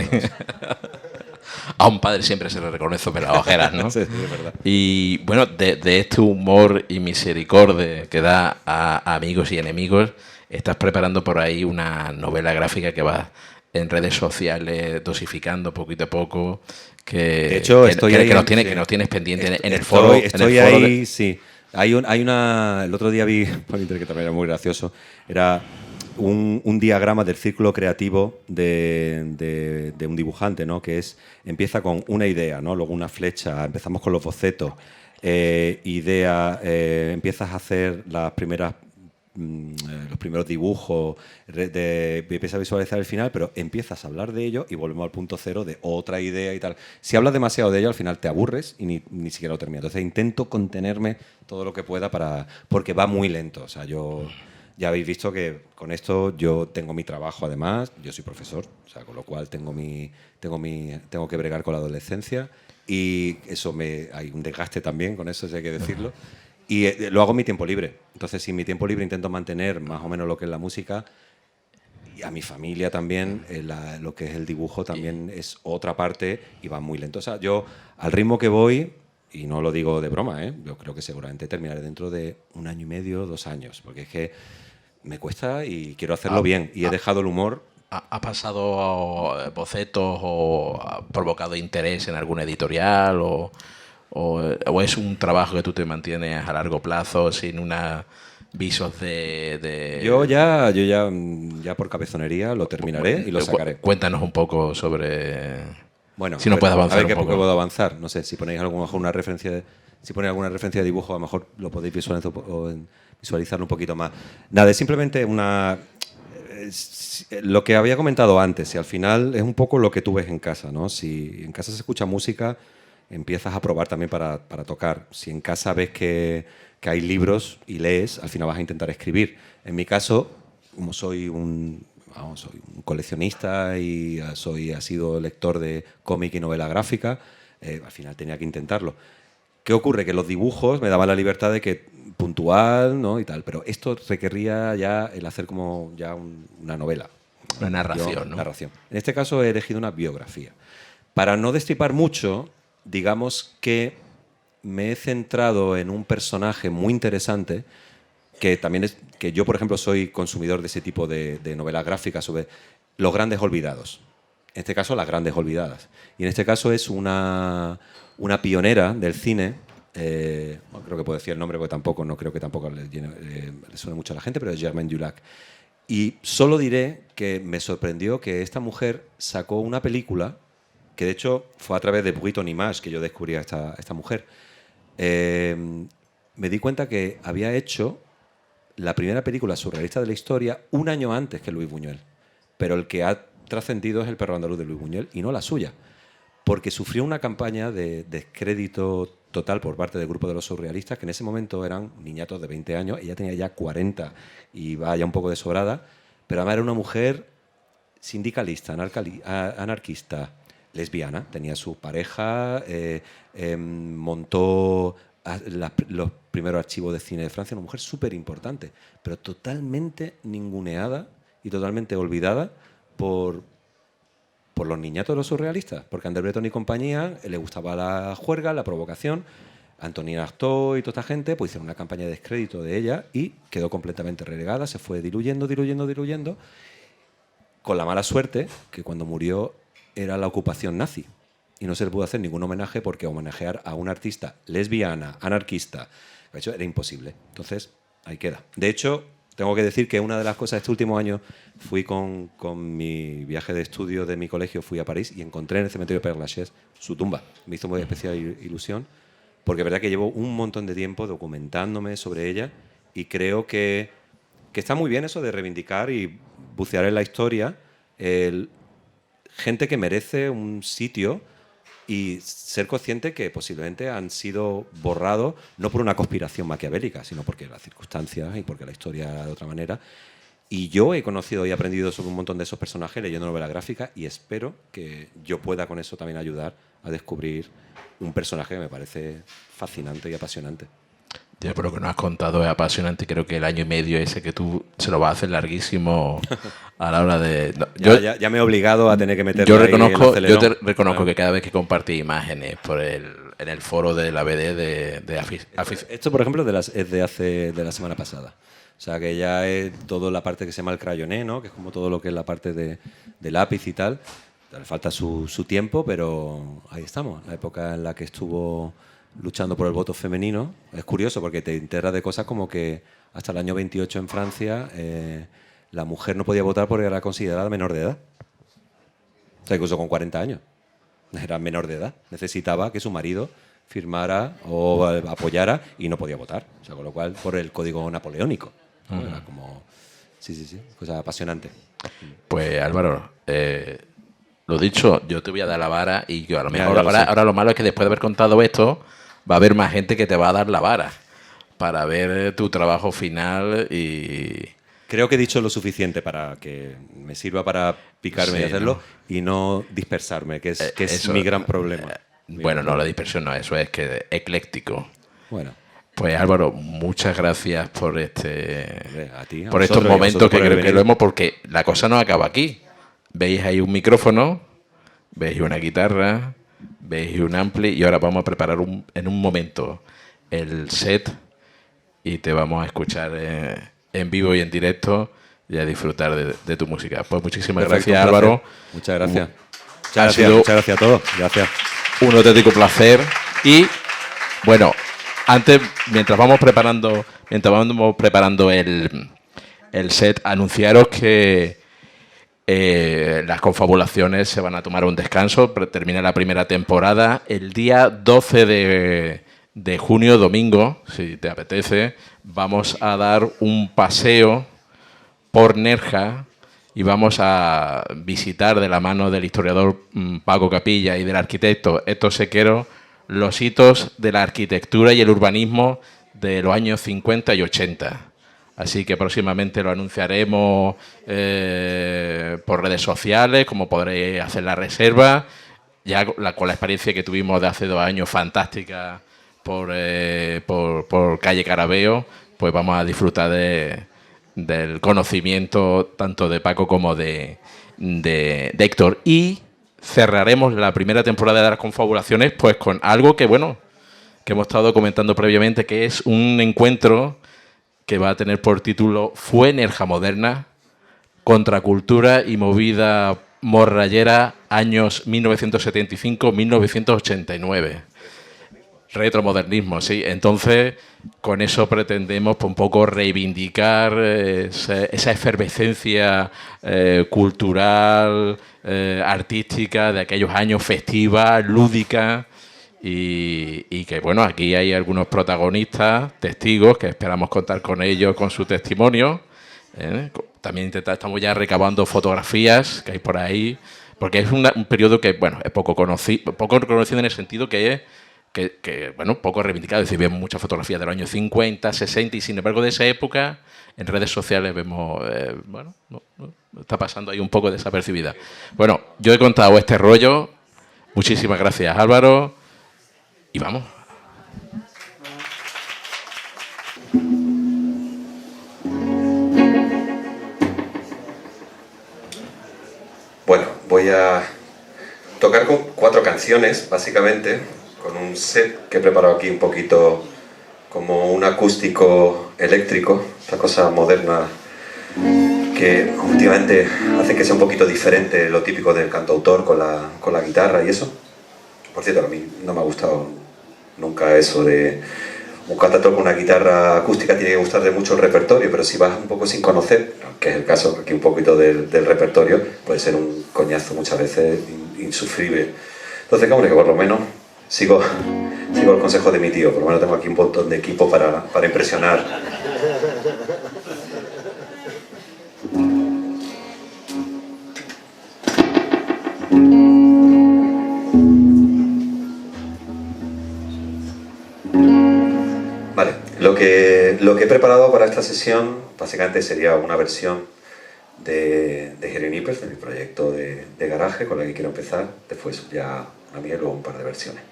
A un padre siempre se le reconoce por las ojeras, ¿no? Sí, es verdad. Y bueno, de este humor y misericordia que da a amigos y enemigos, estás preparando por ahí una novela gráfica que va en redes sociales dosificando poquito a poco, de hecho, que nos tienes pendiente en el foro. Estoy ahí, sí. Hay una... El otro día vi, por internet, que también era muy gracioso, era un diagrama del círculo creativo de un dibujante, ¿no? Que empieza con una idea, ¿no? Luego una flecha, empezamos con los bocetos, empiezas a hacer los primeros dibujos, empiezas a visualizar el final, pero empiezas a hablar de ello y volvemos al punto cero de otra idea y tal. Si hablas demasiado de ello, al final te aburres y ni siquiera lo terminas. Entonces intento contenerme todo lo que pueda porque va muy lento. O sea, ya habéis visto que con esto yo tengo mi trabajo además, yo soy profesor, o sea, con lo cual tengo que bregar con la adolescencia y eso hay un desgaste también con eso, si hay que decirlo. Y lo hago en mi tiempo libre. Entonces, si en mi tiempo libre intento mantener más o menos lo que es la música, a mi familia también, lo que es el dibujo también es otra parte y va muy lento. O sea, yo al ritmo que voy, y no lo digo de broma, yo creo que seguramente terminaré dentro de 1 año y medio, 2 años, porque es que me cuesta y quiero hacerlo bien. Y he dejado el humor. ¿Has pasado bocetos o ha provocado interés en alguna editorial o es un trabajo que tú te mantienes a largo plazo sin una visos de... Yo ya por cabezonería lo terminaré y lo sacaré. Cuéntanos un poco sobre... Bueno, si no puedes avanzar a ver un qué poco. puedo avanzar. No sé, si ponéis alguna referencia si ponéis alguna referencia de dibujo, a lo mejor lo podéis visualizarlo un poquito más. Nada, es simplemente lo que había comentado antes, y al final es un poco lo que tú ves en casa, ¿no? Si en casa se escucha música, empiezas a probar también para tocar. Si en casa ves que hay libros y lees, al final vas a intentar escribir. En mi caso, como soy un coleccionista y he sido lector de cómic y novela gráfica, al final tenía que intentarlo. ¿Qué ocurre? Que los dibujos me daban la libertad de que puntual, ¿no? Y tal, pero esto requería ya el hacer como ya una novela. Una narración, ¿no? Narración. En este caso he elegido una biografía. Para no destripar mucho, digamos que me he centrado en un personaje muy interesante que también es que yo, por ejemplo, soy consumidor de ese tipo de novelas gráficas sobre los grandes olvidados. En este caso, las grandes olvidadas. Y en este caso es una pionera del cine. No creo que puedo decir el nombre porque no creo que tampoco le suene mucho a la gente, pero es Germaine Dulac. Y solo diré que me sorprendió que esta mujer sacó una película que, de hecho, fue a través de Bruit Image que yo descubrí a esta mujer. Me di cuenta que había hecho la primera película surrealista de la historia 1 año antes que Luis Buñuel. Pero el que ha trascendido es El perro andaluz de Luis Buñuel y no la suya. Porque sufrió una campaña de descrédito total por parte del grupo de los surrealistas, que en ese momento eran niñatos de 20 años, ella tenía ya 40 y va ya un poco de sobrada, pero además era una mujer sindicalista, anarquista, lesbiana, tenía su pareja, montó los primeros archivos de cine de Francia, una mujer súper importante, pero totalmente ninguneada y totalmente olvidada por los niñatos de los surrealistas, porque a André Breton y compañía le gustaba la juerga, la provocación. Antonina Artaud y toda esta gente pues hicieron una campaña de descrédito de ella y quedó completamente relegada, se fue diluyendo, con la mala suerte que cuando murió era la ocupación nazi y no se le pudo hacer ningún homenaje porque homenajear a una artista lesbiana, anarquista, eso era imposible. Entonces, ahí queda. De hecho, tengo que decir que una de las cosas, este último año fui con mi viaje de estudio de mi colegio, fui a París y encontré en el cementerio de Père Lachaise su tumba. Me hizo muy especial ilusión porque es verdad que llevo un montón de tiempo documentándome sobre ella y creo que está muy bien eso de reivindicar y bucear en la historia gente que merece un sitio y ser consciente que posiblemente han sido borrados no por una conspiración maquiavélica, sino porque las circunstancias y porque la historia era de otra manera. Y yo he conocido y aprendido sobre un montón de esos personajes leyendo novela gráfica y espero que yo pueda con eso también ayudar a descubrir un personaje que me parece fascinante y apasionante. Yo por lo que nos has contado es apasionante. Creo que el año y medio ese que tú se lo vas a hacer larguísimo a la hora de... No, ya me he obligado a tener que meterme yo ahí en el te acelerón. reconozco que cada vez que compartí imágenes en el foro de la BD de Esto, por ejemplo, es de la semana pasada. O sea, que ya es toda la parte que se llama el crayoné, ¿no? Que es como todo lo que es la parte de lápiz y tal. Le falta su tiempo, pero ahí estamos. La época en la que estuvo luchando por el voto femenino. Es curioso porque te enteras de cosas como que hasta el año 28 en Francia la mujer no podía votar porque era considerada menor de edad. O sea, incluso con 40 años. Era menor de edad. Necesitaba que su marido firmara o apoyara y no podía votar. O sea, con lo cual, por el código napoleónico. ¿No? Era como... Sí. Cosa apasionante. Pues Álvaro, lo dicho, yo te voy a dar la vara y yo a lo mejor Ya lo sé. ahora lo malo es que después de haber contado esto va a haber más gente que te va a dar la vara para ver tu trabajo final y... Creo que he dicho lo suficiente para que me sirva para picarme Sí, y hacerlo ¿no? y no dispersarme, que es Eso, mi gran problema. Bueno, no, la dispersión no, eso es que ecléctico. Bueno, Pues Álvaro, muchas gracias por A ti, a por vosotros estos y a momentos vosotros que por creo haber que lo venido. hemos, porque la cosa no acaba aquí. Veis ahí un micrófono, veis una guitarra, veis un ampli y ahora vamos a preparar en un momento el set y te vamos a escuchar en vivo y en directo y a disfrutar de tu música. Pues muchísimas Perfecto, gracias, un placer. Álvaro. Muchas gracias. Ha sido Muchas gracias a todos. Gracias. un auténtico placer. Y bueno, antes, mientras vamos preparando el set, anunciaros que las confabulaciones se van a tomar un descanso, termina la primera temporada el día 12 de junio, domingo, si te apetece, vamos a dar un paseo por Nerja y vamos a visitar de la mano del historiador Paco Capilla y del arquitecto Héctor Sequero los hitos de la arquitectura y el urbanismo de los años 50 y 80. Así que próximamente lo anunciaremos por redes sociales, como podréis hacer la reserva, ya con la experiencia que tuvimos de hace 2 años, fantástica, por calle Carabeo, pues vamos a disfrutar del conocimiento tanto de Paco como de Héctor. Y cerraremos la primera temporada de las confabulaciones pues con algo que, bueno, que hemos estado comentando previamente, que es un encuentro que va a tener por título Fue Nerja Moderna, Contracultura y Movida Morrallera, años 1975-1989. Retromodernismo, sí. Entonces, con eso pretendemos un poco reivindicar esa efervescencia cultural, artística de aquellos años, festiva, lúdica, y que, bueno, aquí hay algunos protagonistas, testigos, que esperamos contar con ellos, con su testimonio. También estamos ya recabando fotografías que hay por ahí, porque es un periodo que, bueno, es poco conocido en el sentido que es bueno, poco reivindicado. Es decir, vemos muchas fotografías de los años 50, 60 y sin embargo de esa época en redes sociales vemos, bueno, no, está pasando ahí un poco desapercibida. Bueno, yo he contado este rollo. Muchísimas gracias, Álvaro. Y vamos. Bueno, voy a tocar con 4 canciones, básicamente, con un set que he preparado aquí un poquito como un acústico eléctrico, esta cosa moderna que últimamente hace que sea un poquito diferente lo típico del cantautor con la guitarra y eso. Por cierto, a mí no me ha gustado nunca eso de un cantautor con una guitarra acústica, tiene que gustar de mucho el repertorio, pero si vas un poco sin conocer, que es el caso aquí un poquito del repertorio, puede ser un coñazo muchas veces insufrible. Entonces, hombre, que por lo menos sigo el consejo de mi tío, por lo menos tengo aquí un montón de equipo para impresionar. Vale, lo que he preparado para esta sesión básicamente sería una versión de Harry Nippers, de mi proyecto de garaje con la que quiero empezar, después ya a mí y luego un par de versiones.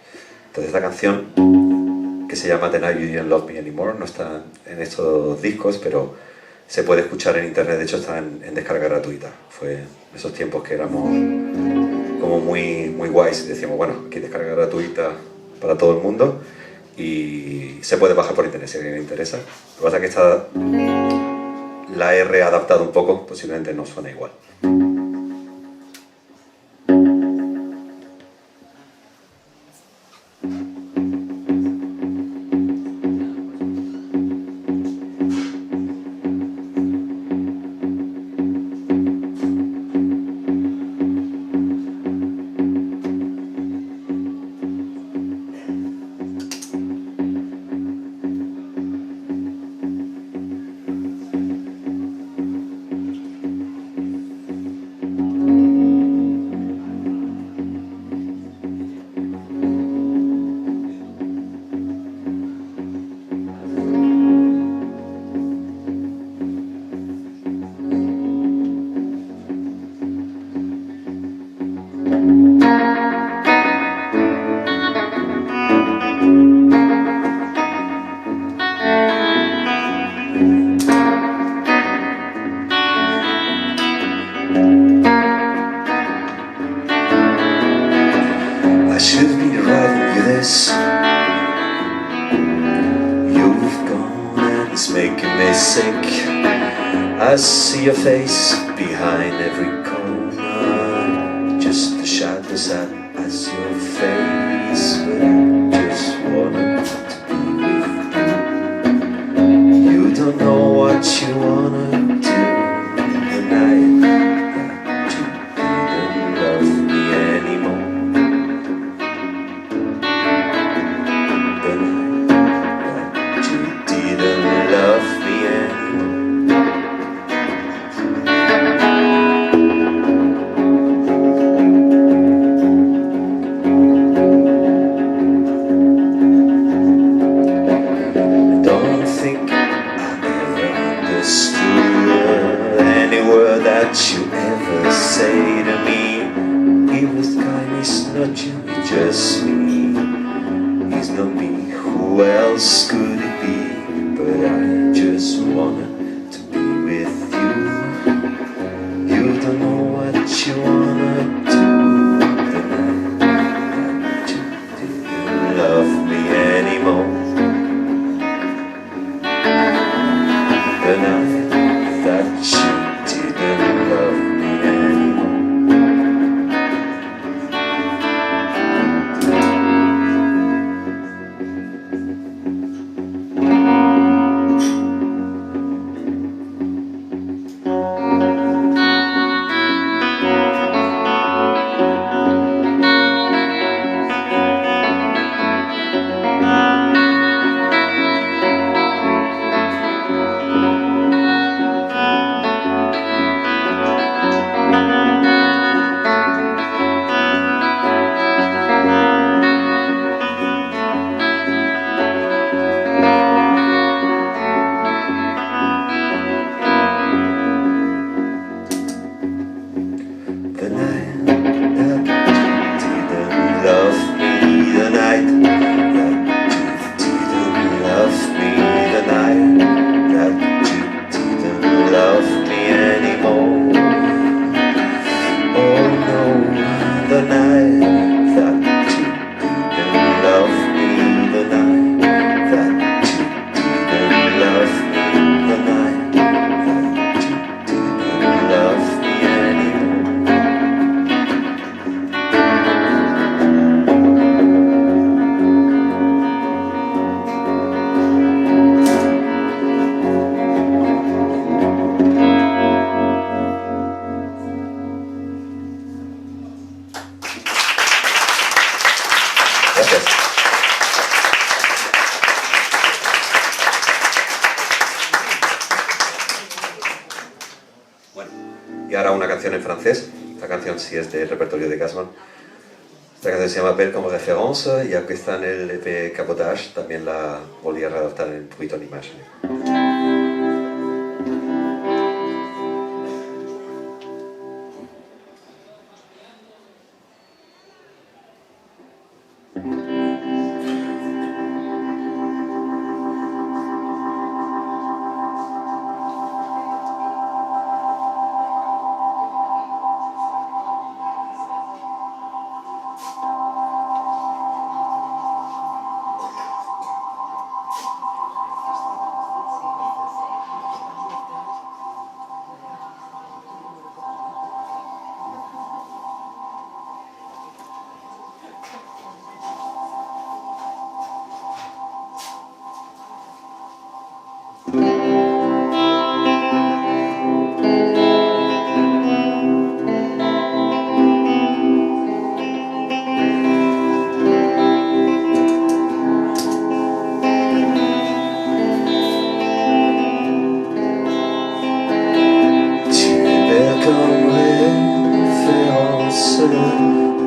Entonces esta canción, que se llama The Night You Didn't Love Me Anymore, no está en estos discos, pero se puede escuchar en internet, de hecho está en descarga gratuita. Fue en esos tiempos que éramos como muy guays, decíamos, bueno, aquí descarga gratuita para todo el mundo y se puede bajar por internet si a alguien le interesa. Lo que pasa es que esta la he readaptado un poco, posiblemente no suena igual. I see your face behind every corner, just the shadows as your face, but I just wanted to be with you. You don't know what you wanna do, and I that you didn't love me anymore. The night that you didn't love me anymore. Don't think I ever understood any word that you ever say to me. It was kindness, not you, it's just me. It's not me, who else could it be? But I just wanted to be with you. You don't know what you wanna do, the night that you didn't love me anymore. The night that you didn't love me anymore. The night that you didn't love me, the night that you didn't love me, the night that you didn't love me anymore. Oh no, the night that you didn't love me, the night that you didn't love me, the night that you didn't love me anymore. Gracias. Bueno, y ahora una canción en francés. Esta canción sí es del repertorio de Gassman. Esta canción se llama Belle comme référence, y aunque está en el EP Cabotage, también la volví a readaptar en Bruit en Image.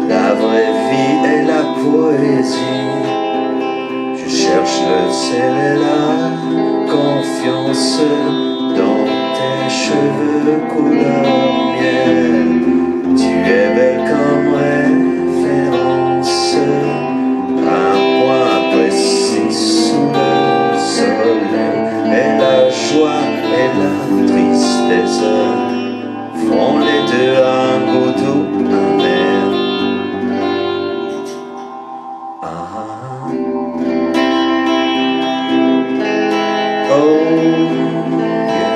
La vraie vie et la poésie. Je cherche le sel et la confiance dans tes cheveux couleur miel. Tu es belle comme référence, un point précis sous le soleil. Et la joie et la tristesse font les deux un goût doux amer. Oh, yeah.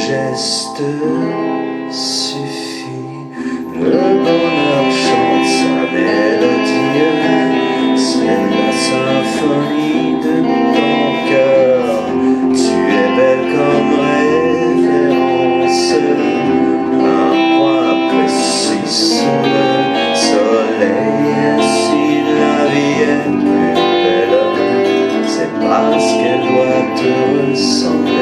geste suffit. Le bonheur chante sa mélodie, c'est la symphonie de ton cœur. Tu es belle comme référence, un point précis sous le soleil. Et si la vie est plus belle, c'est parce qu'elle doit te ressembler.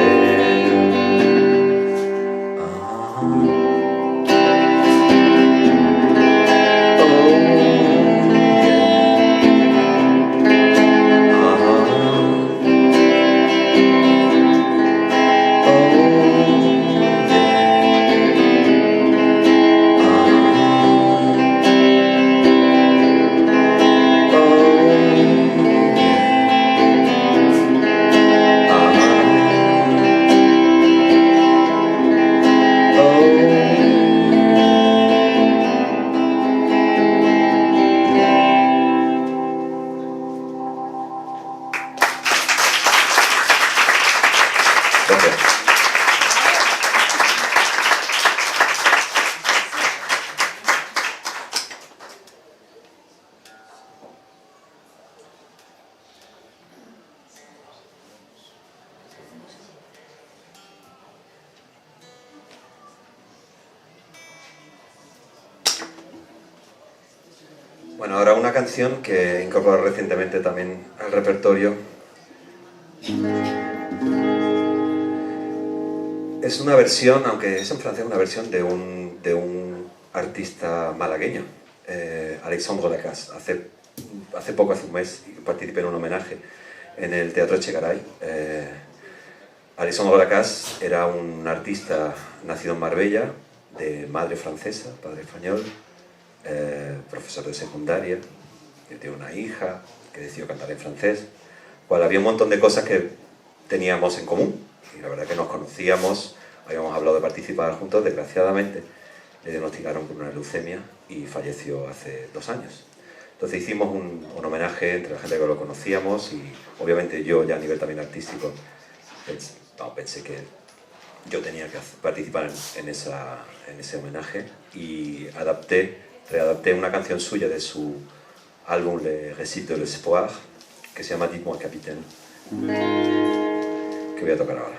Bueno, ahora una canción que he incorporado recientemente también al repertorio. Es una versión, aunque es en francés, una versión de un artista malagueño, Alexandre Lacasse. Hace poco, hace un mes, participé en un homenaje en el Teatro Echegaray. Alexandre Lacasse era un artista nacido en Marbella, de madre francesa, padre español, profesor de secundaria, que tiene una hija que decidió cantar en francés. Cual había un montón de cosas que teníamos en común y la verdad que nos conocíamos, habíamos hablado de participar juntos. Desgraciadamente le diagnosticaron con una leucemia y falleció hace 2 años. Entonces hicimos un homenaje entre la gente que lo conocíamos y obviamente yo ya a nivel también artístico pensé que yo tenía que participar en ese homenaje y readapté una canción suya de su álbum Le Récit de l'Espoir, que se llama Dites-moi Capitaine, que voy a tocar ahora.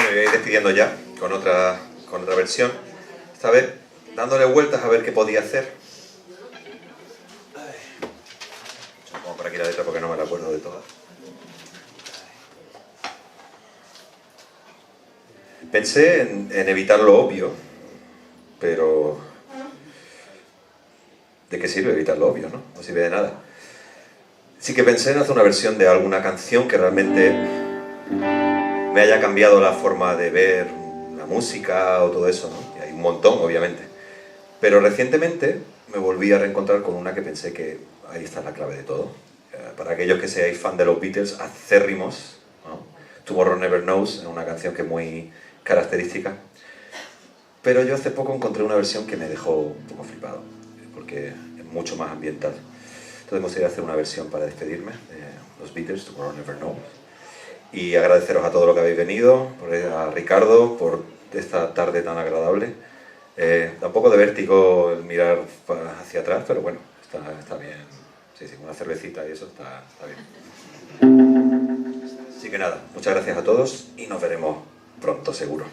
me voy a ir despidiendo ya con otra versión. Esta vez dándole vueltas a ver qué podía hacer. Pongo por aquí la letra porque no me la acuerdo de todas. Pensé en evitar lo obvio, pero ¿de qué sirve evitar lo obvio, no? No sirve de nada. Sí que pensé en hacer una versión de alguna canción que realmente me haya cambiado la forma de ver la música o todo eso, ¿no? Y hay un montón, obviamente. Pero recientemente me volví a reencontrar con una que pensé que ahí está la clave de todo. Para aquellos que seáis fan de los Beatles, acérrimos, ¿no? Tomorrow Never Knows, es una canción que es muy característica. Pero yo hace poco encontré una versión que me dejó un poco flipado, porque es mucho más ambiental. Entonces me gustaría hacer una versión para despedirme de los Beatles, Tomorrow Never Knows. Y agradeceros a todos los que habéis venido, a Ricardo por esta tarde tan agradable. Da un poco de vértigo el mirar hacia atrás, pero bueno, está bien. Sí, una cervecita y eso está bien. Así que nada, muchas gracias a todos y nos veremos pronto, seguro.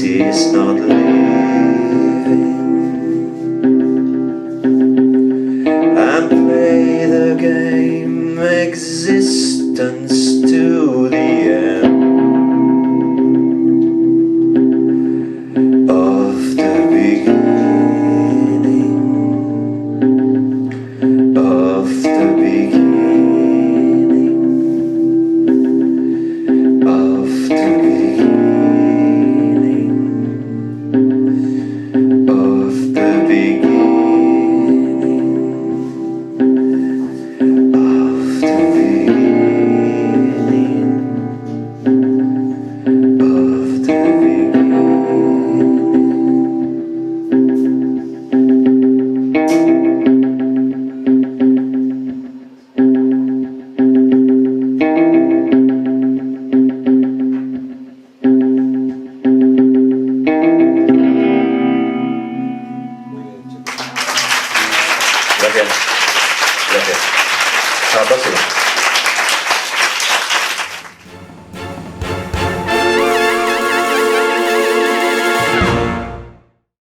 It's not living and play the game existence to the end of the beginning of the beginning of the beginning of the beginning of the beginning of the Gracias. Gracias. Hasta la próxima.